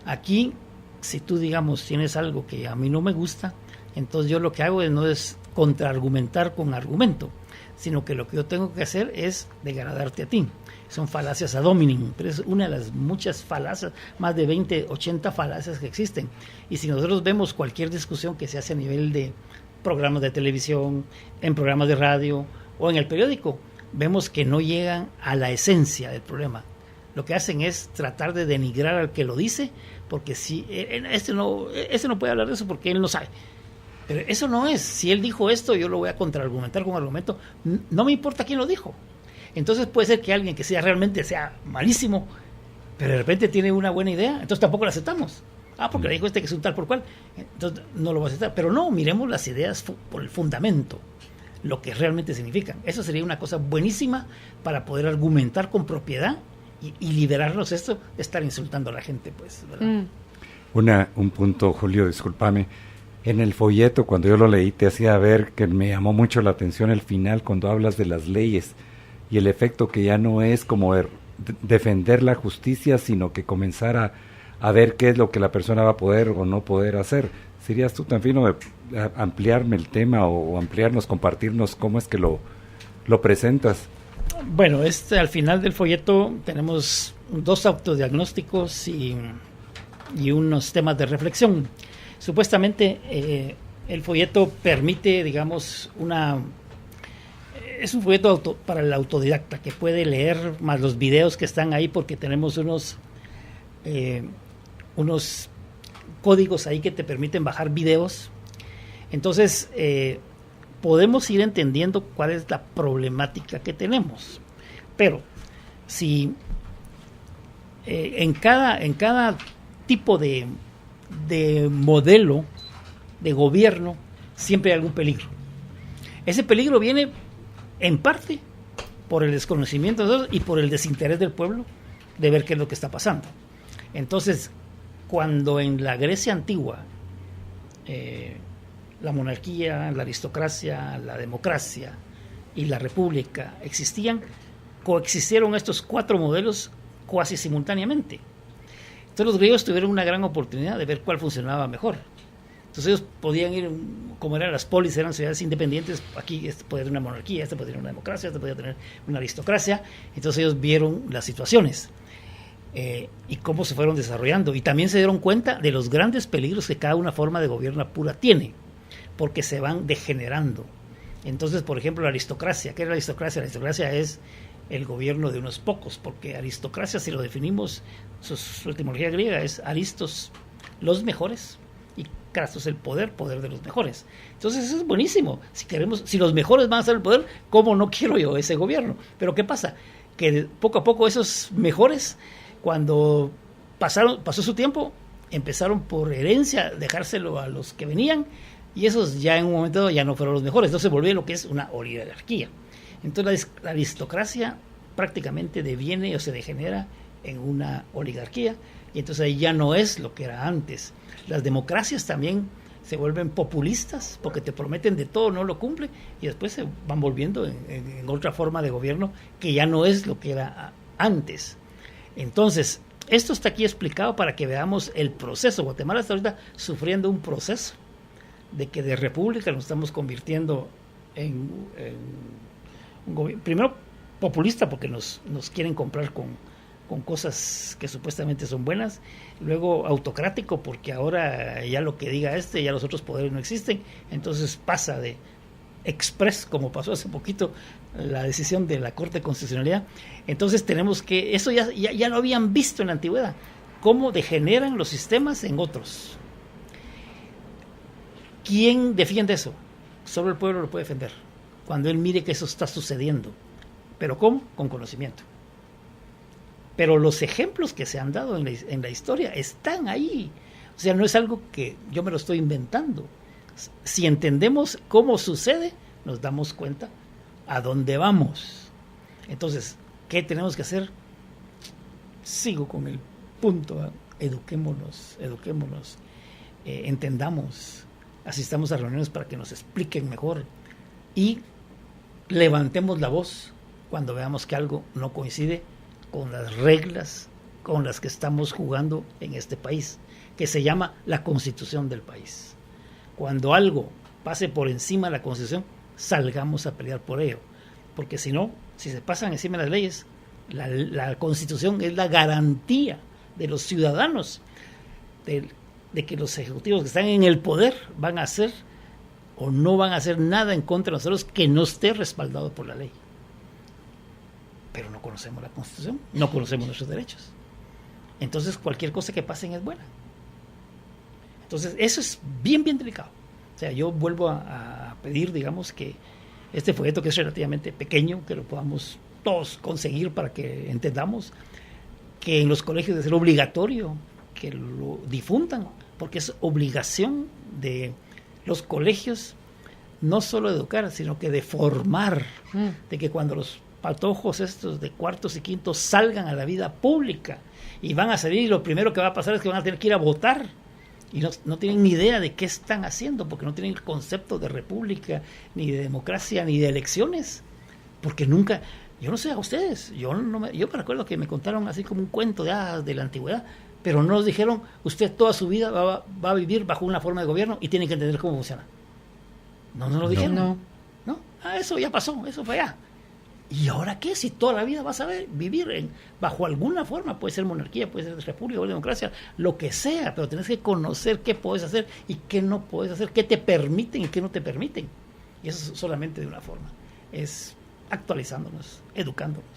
Aquí, si tú, digamos, tienes algo que a mí no me gusta, entonces yo lo que hago no es contraargumentar con argumento, sino que lo que yo tengo que hacer es degradarte a ti. Son falacias ad hominem, pero es una de las muchas falacias, más de 20, 80 falacias que existen. Y si nosotros vemos cualquier discusión que se hace a nivel de programas de televisión, en programas de radio o en el periódico, vemos que no llegan a la esencia del problema. Lo que hacen es tratar de denigrar al que lo dice, porque si este no puede hablar de eso porque él no sabe. Pero eso no es. Si él dijo esto, yo lo voy a contraargumentar con argumento. No me importa quién lo dijo. Entonces puede ser que alguien que realmente sea malísimo, pero de repente tiene una buena idea, entonces tampoco la aceptamos. Porque le dijo que es un tal por cual, entonces no lo va a aceptar. Pero no, miremos las ideas por el fundamento, lo que realmente significan. Eso sería una cosa buenísima para poder argumentar con propiedad y liberarnos esto de estar insultando a la gente, pues, ¿verdad? Un punto, Julio, discúlpame. En el folleto, cuando yo lo leí, te hacía ver que me llamó mucho la atención el final, cuando hablas de las leyes y el efecto que ya no es como defender la justicia, sino que comenzar a ver qué es lo que la persona va a poder o no poder hacer. ¿Serías tú tan fino de ampliarme el tema o ampliarnos, compartirnos cómo es que lo presentas? Bueno, al final del folleto tenemos 2 autodiagnósticos y unos temas de reflexión. Supuestamente el folleto permite, digamos, es un folleto para el autodidacta que puede leer más los videos que están ahí, porque tenemos unos códigos ahí que te permiten bajar videos. Entonces podemos ir entendiendo cuál es la problemática que tenemos. Pero si en cada tipo de modelo de gobierno siempre hay algún peligro. Ese peligro viene en parte por el desconocimiento de todos y por el desinterés del pueblo de ver qué es lo que está pasando. Entonces, cuando en la Grecia antigua la monarquía, la aristocracia, la democracia y la república coexistieron estos 4 modelos cuasi simultáneamente. Entonces los griegos tuvieron una gran oportunidad de ver cuál funcionaba mejor. Entonces ellos podían ir, como eran las polis, eran ciudades independientes, aquí podía tener una monarquía, podía tener una democracia, podía tener una aristocracia. Entonces ellos vieron las situaciones y cómo se fueron desarrollando. Y también se dieron cuenta de los grandes peligros que cada una forma de gobierno pura tiene, porque se van degenerando. Entonces, por ejemplo, la aristocracia. ¿Qué es la aristocracia? La aristocracia es el gobierno de unos pocos, porque aristocracia, si lo definimos, su etimología griega es aristos, los mejores, y aristocracia, el poder de los mejores. Entonces eso es buenísimo. Si los mejores van a estar en el poder, ¿cómo no quiero yo ese gobierno? Pero ¿qué pasa? Que poco a poco esos mejores, cuando pasó su tiempo, empezaron por herencia a dejárselo a los que venían, y esos ya en un momento dado ya no fueron los mejores. Entonces se volvió lo que es una oligarquía. Entonces la aristocracia prácticamente deviene o se degenera en una oligarquía, y entonces ahí ya no es lo que era antes. Las democracias también se vuelven populistas porque te prometen de todo, no lo cumplen, y después se van volviendo en otra forma de gobierno que ya no es lo que era antes. Entonces, esto está aquí explicado para que veamos el proceso. Guatemala está ahorita sufriendo un proceso de que de república nos estamos convirtiendo en un gobierno, primero populista porque nos quieren comprar con cosas que supuestamente son buenas, luego autocrático porque ahora ya lo que diga ya los otros poderes no existen, entonces pasa de express, como pasó hace poquito la decisión de la Corte de Constitucionalidad. Entonces tenemos que, eso ya lo habían visto en la antigüedad, cómo degeneran los sistemas en otros. ¿Quién defiende eso? Solo el pueblo lo puede defender, cuando él mire que eso está sucediendo. ¿Pero cómo? Con conocimiento. Pero los ejemplos que se han dado en la historia están ahí. O sea, no es algo que yo me lo estoy inventando. Si entendemos cómo sucede, nos damos cuenta a dónde vamos. Entonces, ¿qué tenemos que hacer? Sigo con el punto. Eduquémonos, entendamos, asistamos a reuniones para que nos expliquen mejor y levantemos la voz cuando veamos que algo no coincide con las reglas con las que estamos jugando en este país, que se llama la Constitución del país. Cuando algo pase por encima de la Constitución, salgamos a pelear por ello, porque si no, si se pasan encima de las leyes, la Constitución es la garantía de los ciudadanos de que los ejecutivos que están en el poder van a hacer o no van a hacer nada en contra de nosotros que no esté respaldado por la ley. Pero no conocemos la Constitución, no conocemos nuestros derechos. Entonces cualquier cosa que pasen es buena. Entonces eso es bien delicado. O sea, yo vuelvo a pedir, digamos, que este folleto, que es relativamente pequeño, que lo podamos todos conseguir para que entendamos que en los colegios debe ser obligatorio que lo difundan, porque es obligación de los colegios no solo de educar, sino que de formar, de que cuando los patojos estos de cuartos y quintos salgan a la vida pública y van a salir, y lo primero que va a pasar es que van a tener que ir a votar y no tienen ni idea de qué están haciendo, porque no tienen el concepto de república, ni de democracia, ni de elecciones, porque nunca, yo no sé a ustedes, yo me recuerdo que me contaron así como un cuento de la antigüedad, pero no nos dijeron, usted toda su vida va a vivir bajo una forma de gobierno y tiene que entender cómo funciona. No nos lo dijeron. No. Eso ya pasó, eso fue allá. ¿Y ahora qué? Si toda la vida vas a vivir bajo alguna forma, puede ser monarquía, puede ser república o democracia, lo que sea, pero tienes que conocer qué puedes hacer y qué no puedes hacer, qué te permiten y qué no te permiten. Y eso solamente de una forma, es actualizándonos, educándonos.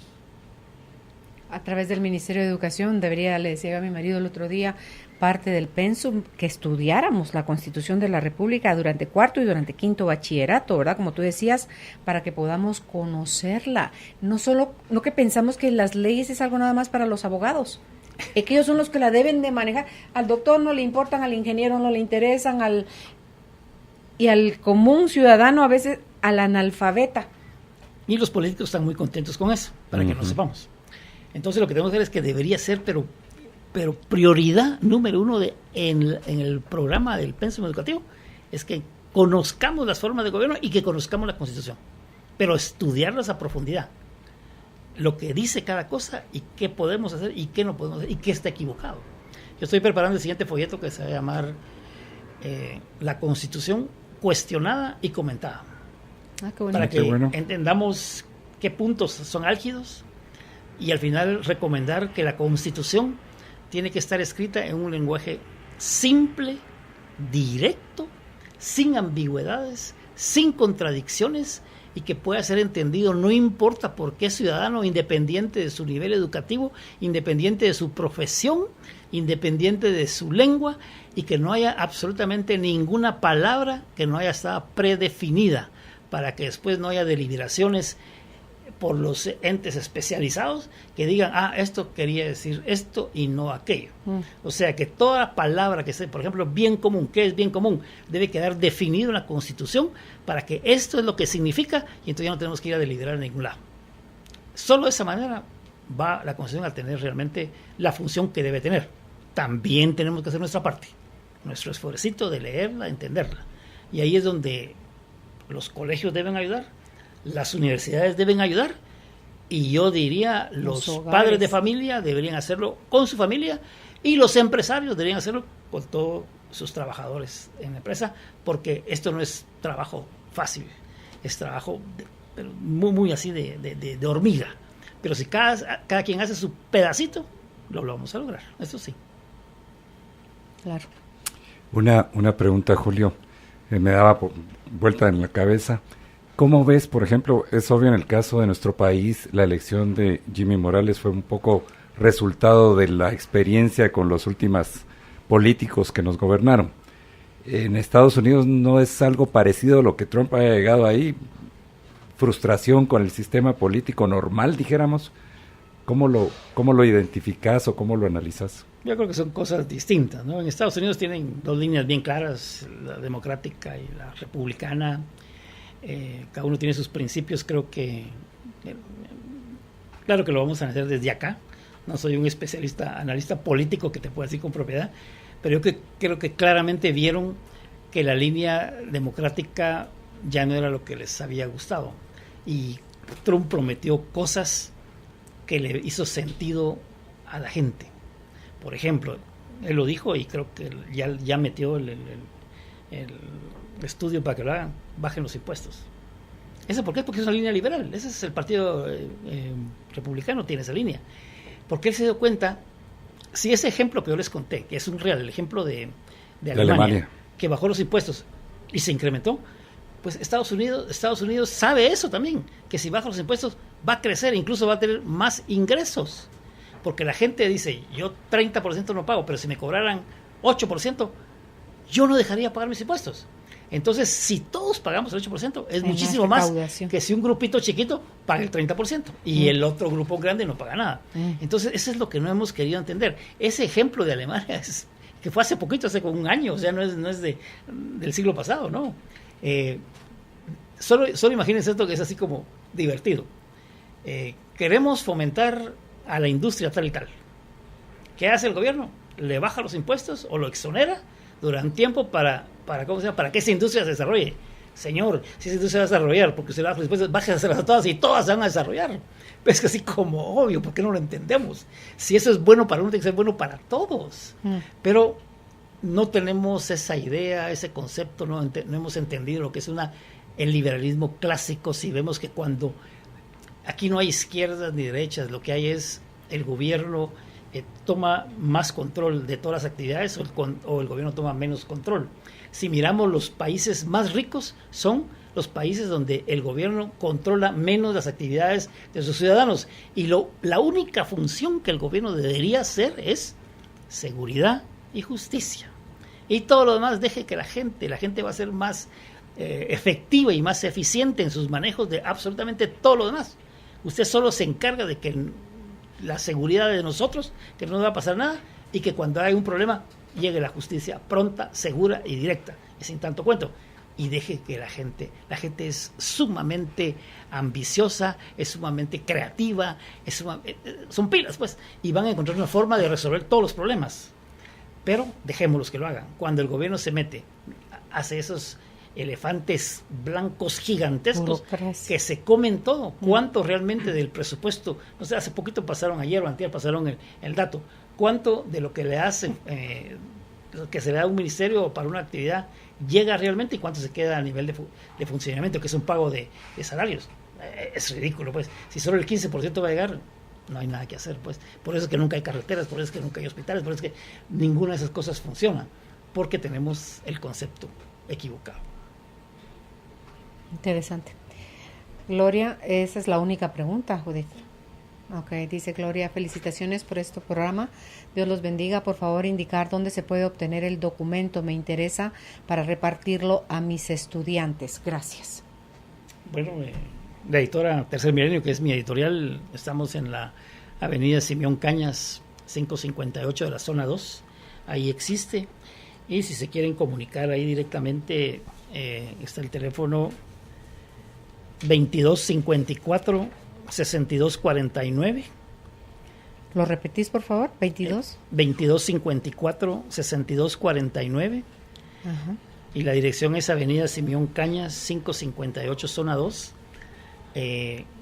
A través del Ministerio de Educación le decía a mi marido el otro día, parte del pensum, que estudiáramos la Constitución de la República durante cuarto y durante quinto bachillerato, ¿verdad? Como tú decías, para que podamos conocerla. No que pensamos que las leyes es algo nada más para los abogados, es que ellos son los que la deben de manejar. Al doctor no le importan, al ingeniero no le interesan, y al común ciudadano, a veces al analfabeta. Y los políticos están muy contentos con eso, para que lo sepamos. Entonces lo que tenemos que hacer es que debería ser, pero prioridad número uno en el programa del pensum educativo, es que conozcamos las formas de gobierno y que conozcamos la Constitución, pero estudiarlas a profundidad, lo que dice cada cosa y qué podemos hacer y qué no podemos hacer y qué está equivocado. Yo estoy preparando el siguiente folleto que se va a llamar La Constitución cuestionada y comentada, para que entendamos qué puntos son álgidos y al final recomendar que la Constitución tiene que estar escrita en un lenguaje simple, directo, sin ambigüedades, sin contradicciones y que pueda ser entendido, no importa por qué ciudadano, independiente de su nivel educativo, independiente de su profesión, independiente de su lengua, y que no haya absolutamente ninguna palabra que no haya estado predefinida, para que después no haya deliberaciones por los entes especializados que digan, esto quería decir esto y no aquello. O sea, que toda palabra que sea, por ejemplo, bien común, ¿qué es bien común? Debe quedar definido en la Constitución para que esto es lo que significa, y entonces ya no tenemos que ir a deliberar en ningún lado. Solo de esa manera va la Constitución a tener realmente la función que debe tener. También tenemos que hacer nuestra parte, nuestro esfuercito de leerla, entenderla. Y ahí es donde los colegios deben ayudar, las universidades deben ayudar, y yo diría los padres de familia deberían hacerlo con su familia, y los empresarios deberían hacerlo con todos sus trabajadores en la empresa, porque esto no es trabajo fácil, es trabajo muy así de hormiga, pero si cada quien hace su pedacito, lo vamos a lograr, eso sí. Claro. Una pregunta, Julio, me daba vuelta en la cabeza. ¿Cómo ves, por ejemplo, es obvio en el caso de nuestro país, la elección de Jimmy Morales fue un poco resultado de la experiencia con los últimos políticos que nos gobernaron? En Estados Unidos no es algo parecido a lo que Trump haya llegado ahí, frustración con el sistema político normal, dijéramos. ¿Cómo lo identificas o cómo lo analizas? Yo creo que son cosas distintas, ¿no? En Estados Unidos tienen dos líneas bien claras, la democrática y la republicana. Cada uno tiene sus principios, creo que claro que lo vamos a hacer desde acá. No soy un analista político que te pueda decir con propiedad, pero yo creo que claramente vieron que la línea democrática ya no era lo que les había gustado, y Trump prometió cosas que le hizo sentido a la gente. Por ejemplo, él lo dijo, y creo que ya metió el estudio para que lo hagan, bajen los impuestos. ¿Eso por qué? Porque es una línea liberal. Ese es el partido republicano, tiene esa línea. Porque él se dio cuenta, si ese ejemplo que yo les conté, que es un real, el ejemplo de Alemania, que bajó los impuestos y se incrementó, pues Estados Unidos sabe eso también, que si baja los impuestos va a crecer, incluso va a tener más ingresos. Porque la gente dice, yo 30% no pago, pero si me cobraran 8%, yo no dejaría pagar mis impuestos. Entonces, si todos pagamos el 8%, es muchísimo más que si un grupito chiquito paga el 30% y el otro grupo grande no paga nada. Entonces, eso es lo que no hemos querido entender. Ese ejemplo de Alemania, que fue hace poquito, hace como un año, o sea, no es del siglo pasado, ¿no? Solo imagínense esto, que es así como divertido. Queremos fomentar a la industria tal y tal. ¿Qué hace el gobierno? Le baja los impuestos o lo exonera durante tiempo para que esa industria se desarrolle. Señor, si esa industria se va a desarrollar porque se le baja los impuestos, bájenselas a todas y todas se van a desarrollar. Es que así como obvio, ¿por qué no lo entendemos? Si eso es bueno para uno, tiene que ser bueno para todos. Pero no tenemos esa idea, ese concepto, no hemos entendido lo que es el liberalismo clásico. Si vemos que cuando aquí no hay izquierdas ni derechas, lo que hay es el gobierno toma más control de todas las actividades, o el gobierno toma menos control. Si miramos, los países más ricos son los países donde el gobierno controla menos las actividades de sus ciudadanos, y la única función que el gobierno debería hacer es seguridad y justicia, y todo lo demás deje que la gente va a ser más efectiva y más eficiente en sus manejos de absolutamente todo lo demás. Usted solo se encarga de que la seguridad de nosotros, que no nos va a pasar nada, y que cuando hay un problema llegue la justicia pronta, segura y directa, y sin tanto cuento. Y deje que la gente es sumamente ambiciosa, es sumamente creativa, son pilas, pues, y van a encontrar una forma de resolver todos los problemas. Pero dejémoslos que lo hagan. Cuando el gobierno se mete, hace esos elefantes blancos gigantescos que se comen todo. ¿Cuánto realmente del presupuesto? No sé, hace poquito ayer o antier pasaron el dato. ¿Cuánto de lo que le hacen, lo que se le da a un ministerio para una actividad, llega realmente, y cuánto se queda a nivel de funcionamiento, que es un pago de salarios? Es ridículo, pues. Si solo el 15% va a llegar, no hay nada que hacer, pues. Por eso es que nunca hay carreteras, por eso es que nunca hay hospitales, por eso es que ninguna de esas cosas funciona, porque tenemos el concepto equivocado. Interesante. Gloria, esa es la única pregunta, Judith. Ok, dice Gloria, felicitaciones por este programa. Dios los bendiga. Por favor, indicar dónde se puede obtener el documento. Me interesa para repartirlo a mis estudiantes. Gracias. Bueno, la editora Tercer Milenio, que es mi editorial, estamos en la avenida Simeón Cañas, 558 de la zona 2. Ahí existe. Y si se quieren comunicar ahí directamente, está el teléfono 2254-6249. ¿Lo repetís, por favor? 2254-6249. Ajá. Y la dirección es avenida Simeón Cañas, 558, zona 2.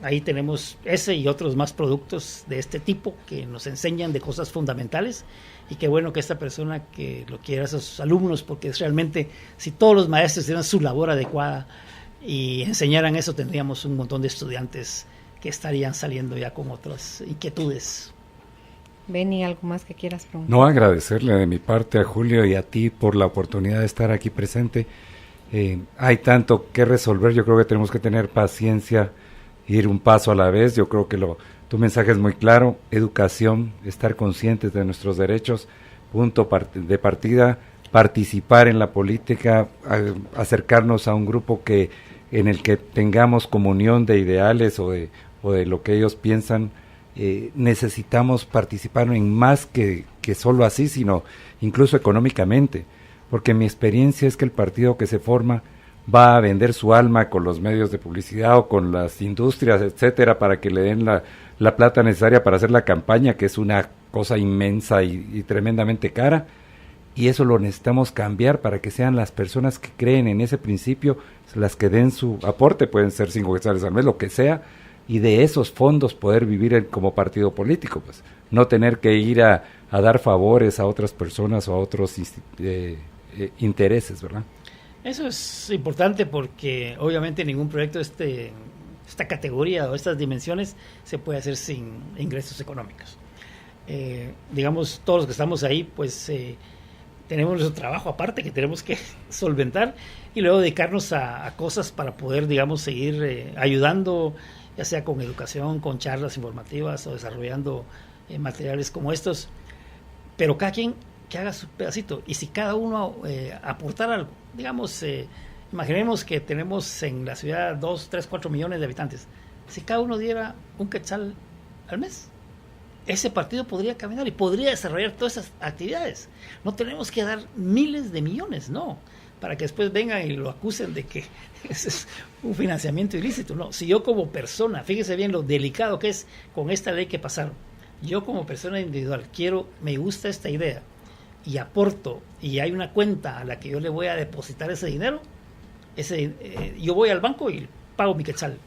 Ahí tenemos ese y otros más productos de este tipo que nos enseñan de cosas fundamentales, y qué bueno que esta persona que lo quiera a sus alumnos, porque es realmente, si todos los maestros hicieran su labor adecuada y enseñaran eso, tendríamos un montón de estudiantes que estarían saliendo ya con otras inquietudes. Benny, ¿algo más que quieras preguntar? No, agradecerle de mi parte a Julio y a ti por la oportunidad de estar aquí presente. Hay tanto que resolver, yo creo que tenemos que tener paciencia, ir un paso a la vez. Yo creo que tu mensaje es muy claro: educación, estar conscientes de nuestros derechos, punto de partida, participar en la política, acercarnos a un grupo en el que tengamos comunión de ideales o de lo que ellos piensan. Necesitamos participar en más que solo así, sino incluso económicamente, porque mi experiencia es que el partido que se forma va a vender su alma con los medios de publicidad o con las industrias, etcétera, para que le den la plata necesaria para hacer la campaña, que es una cosa inmensa y tremendamente cara, y eso lo necesitamos cambiar para que sean las personas que creen en ese principio las que den su aporte. Pueden ser 5 quetzales al mes, lo que sea, y de esos fondos poder vivir como partido político, pues no tener que ir a dar favores a otras personas o a otros intereses, ¿verdad? Eso es importante, porque obviamente ningún proyecto de esta categoría o estas dimensiones se puede hacer sin ingresos económicos. Digamos, todos los que estamos ahí, pues tenemos nuestro trabajo aparte que tenemos que solventar, y luego dedicarnos a cosas para poder, digamos, seguir ayudando, ya sea con educación, con charlas informativas o desarrollando materiales como estos, pero cada quien que haga su pedacito. Y si cada uno aportara algo, digamos, imaginemos que tenemos en la ciudad 2, 3, 4 millones de habitantes. Si cada uno diera un quetzal al mes, ese partido podría caminar y podría desarrollar todas esas actividades. No tenemos que dar miles de millones, no, para que después vengan y lo acusen de que ese es un financiamiento ilícito. No, si yo como persona, fíjese bien lo delicado que es con esta ley que pasaron, yo como persona individual me gusta esta idea y aporto, y hay una cuenta a la que yo le voy a depositar ese dinero, yo voy al banco y pago mi quetzal.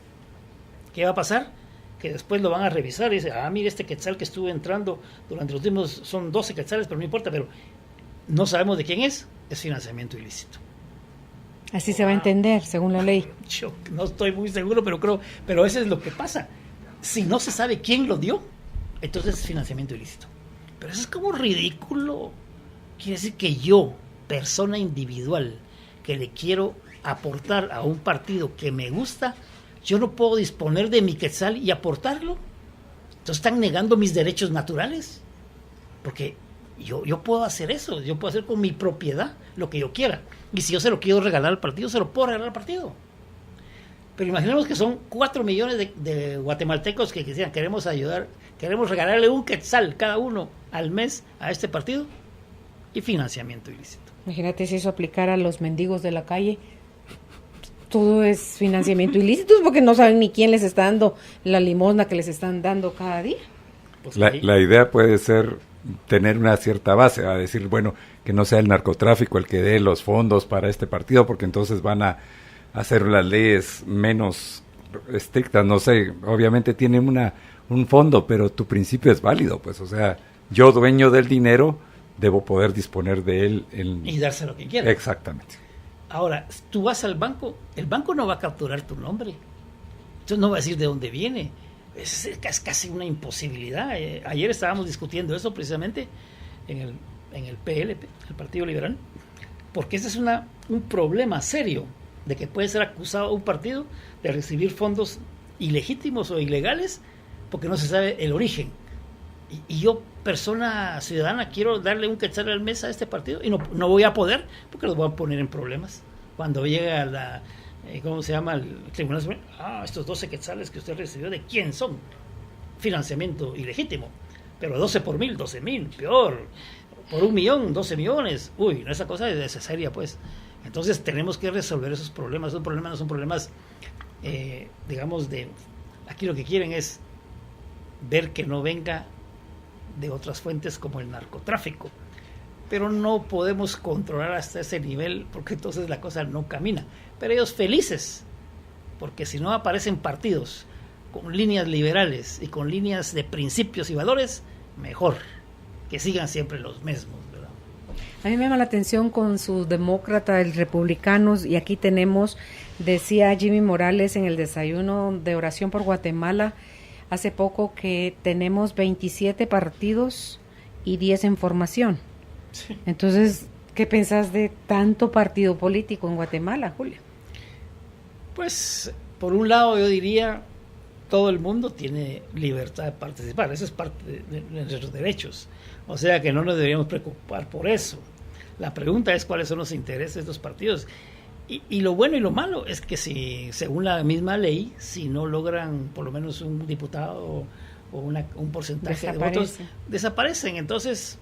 ¿Qué va a pasar? Que después lo van a revisar y dicen, mire, este quetzal que estuvo entrando durante los últimos, son 12 quetzales, pero no importa, pero no sabemos de quién es financiamiento ilícito. Así se va a entender, según la ley. Yo no estoy muy seguro, pero eso es lo que pasa. Si no se sabe quién lo dio, entonces es financiamiento ilícito. Pero eso es como ridículo. Quiere decir que yo, persona individual, que le quiero aportar a un partido que me gusta, yo no puedo disponer de mi quetzal y aportarlo. Entonces están negando mis derechos naturales. Porque yo puedo hacer eso, yo puedo hacer con mi propiedad lo que yo quiera. Y si yo se lo quiero regalar al partido, se lo puedo regalar al partido. Pero imaginemos que son 4 millones de guatemaltecos que decían, queremos ayudar, queremos regalarle un quetzal cada uno al mes a este partido, y financiamiento ilícito. Imagínate si eso aplicara a los mendigos de la calle. Todo es financiamiento ilícito, porque no saben ni quién les está dando la limosna que les están dando cada día. Pues la idea puede ser tener una cierta base, a decir, bueno, que no sea el narcotráfico el que dé los fondos para este partido, porque entonces van a hacer las leyes menos estrictas. No sé, obviamente tienen un fondo, pero tu principio es válido, pues, o sea, yo, dueño del dinero, debo poder disponer de él y dárselo a quien quiera. Exactamente. Ahora, tú vas al banco, el banco no va a capturar tu nombre, entonces no va a decir de dónde viene. Es casi una imposibilidad. Ayer estábamos discutiendo eso precisamente en el PLP, el Partido Liberal, porque ese es un problema serio. de que puede ser acusado un partido de recibir fondos ilegítimos o ilegales porque no se sabe el origen. Y yo, persona ciudadana, quiero darle un quetzal al mes a este partido y no voy a poder porque los voy a poner en problemas. Cuando llega la, ¿cómo se llama? El Tribunal Supremo, estos 12 quetzales que usted recibió, ¿de quién son? Financiamiento ilegítimo. Pero 12 por 1,000, 12,000, peor. Por 1,000,000, 12 millones. Uy, no, esa cosa es seria, pues. Entonces tenemos que resolver esos problemas. Esos problemas no son problemas, digamos, aquí lo que quieren es ver que no venga de otras fuentes como el narcotráfico, pero no podemos controlar hasta ese nivel porque entonces la cosa no camina. Pero ellos felices, porque si no aparecen partidos con líneas liberales y con líneas de principios y valores, mejor que sigan siempre los mismos, ¿verdad? A mí me llama la atención con sus demócratas, republicanos, y aquí tenemos, decía Jimmy Morales en el desayuno de oración por Guatemala hace poco, que tenemos 27 partidos y 10 en formación. Sí. Entonces, ¿qué pensás de tanto partido político en Guatemala, Julio? Pues, por un lado yo diría, todo el mundo tiene libertad de participar, eso es parte de nuestros derechos, o sea que no nos deberíamos preocupar por eso. La pregunta es cuáles son los intereses de estos partidos. Y lo bueno y lo malo es que si, según la misma ley, si no logran por lo menos un diputado o un porcentaje de votos, desaparecen. Entonces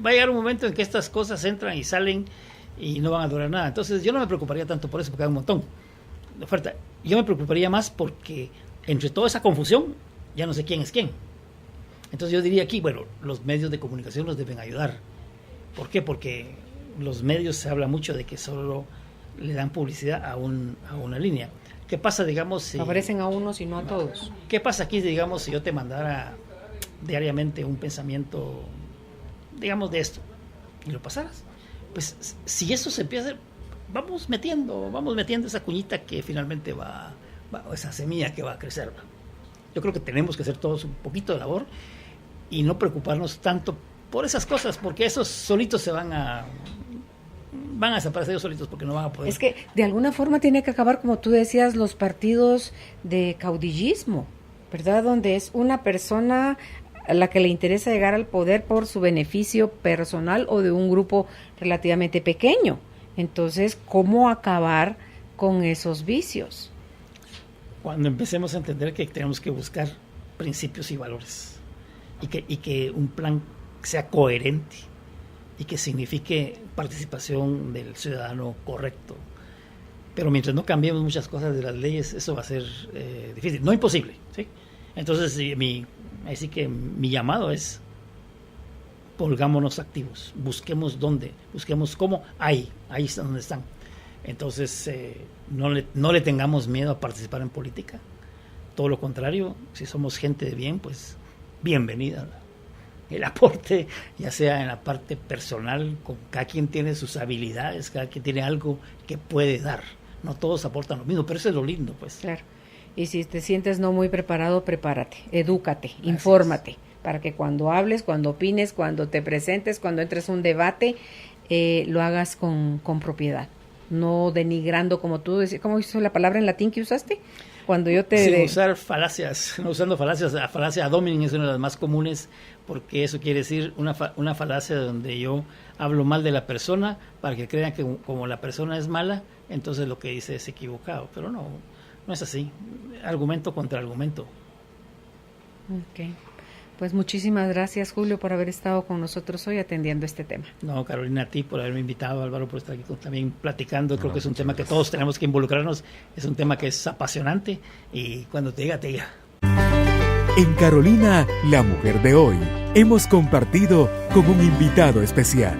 va a llegar un momento en que estas cosas entran y salen y no van a durar nada. Entonces yo no me preocuparía tanto por eso, porque hay un montón de oferta. Yo me preocuparía más porque entre toda esa confusión ya no sé quién es quién. Entonces yo diría aquí, bueno, los medios de comunicación nos deben ayudar. ¿Por qué? Porque los medios se habla mucho de que solo le dan publicidad a una línea. ¿Qué pasa, digamos, si favorecen a unos y no a todos? ¿Qué pasa aquí, digamos, si yo te mandara diariamente un pensamiento, digamos, de esto y lo pasaras? Pues si eso se empieza a hacer, vamos metiendo esa cuñita que finalmente va esa semilla que va a crecer. Yo creo que tenemos que hacer todos un poquito de labor y no preocuparnos tanto por esas cosas, porque esos solitos se van a desaparecer ellos solitos porque no van a poder. Es que de alguna forma tiene que acabar, como tú decías, los partidos de caudillismo, ¿verdad? Donde es una persona a la que le interesa llegar al poder por su beneficio personal o de un grupo relativamente pequeño. Entonces, ¿cómo acabar con esos vicios? Cuando empecemos a entender que tenemos que buscar principios y valores y que un plan sea coherente y que signifique participación del ciudadano correcto. Pero mientras no cambiemos muchas cosas de las leyes, eso va a ser difícil, no imposible, ¿sí? Entonces, así que mi llamado es: pongámonos activos, busquemos dónde, busquemos cómo, ahí están donde están. Entonces, no le tengamos miedo a participar en política. Todo lo contrario, si somos gente de bien, pues bienvenida. El aporte, ya sea en la parte personal, cada quien tiene sus habilidades, cada quien tiene algo que puede dar. No todos aportan lo mismo, pero eso es lo lindo, pues. Claro. Y si te sientes no muy preparado, prepárate, edúcate, infórmate, para que cuando hables, cuando opines, cuando te presentes, cuando entres a un debate, lo hagas con propiedad. No denigrando, como tú decías. ¿Cómo hizo la palabra en latín que usaste? Cuando yo te... Sin usar falacias, no usando falacias. La falacia ad hominem es una de las más comunes, porque eso quiere decir una falacia donde yo hablo mal de la persona para que crean que como la persona es mala, entonces lo que dice es equivocado. Pero no es así. Argumento contra argumento. Ok. Pues muchísimas gracias, Julio, por haber estado con nosotros hoy atendiendo este tema. No, Carolina, a ti por haberme invitado, Álvaro, por estar aquí también platicando. Creo que es un tema que todos tenemos que involucrarnos. Es un tema que es apasionante y cuando te diga, te diga. En Carolina, la mujer de hoy, hemos compartido con un invitado especial.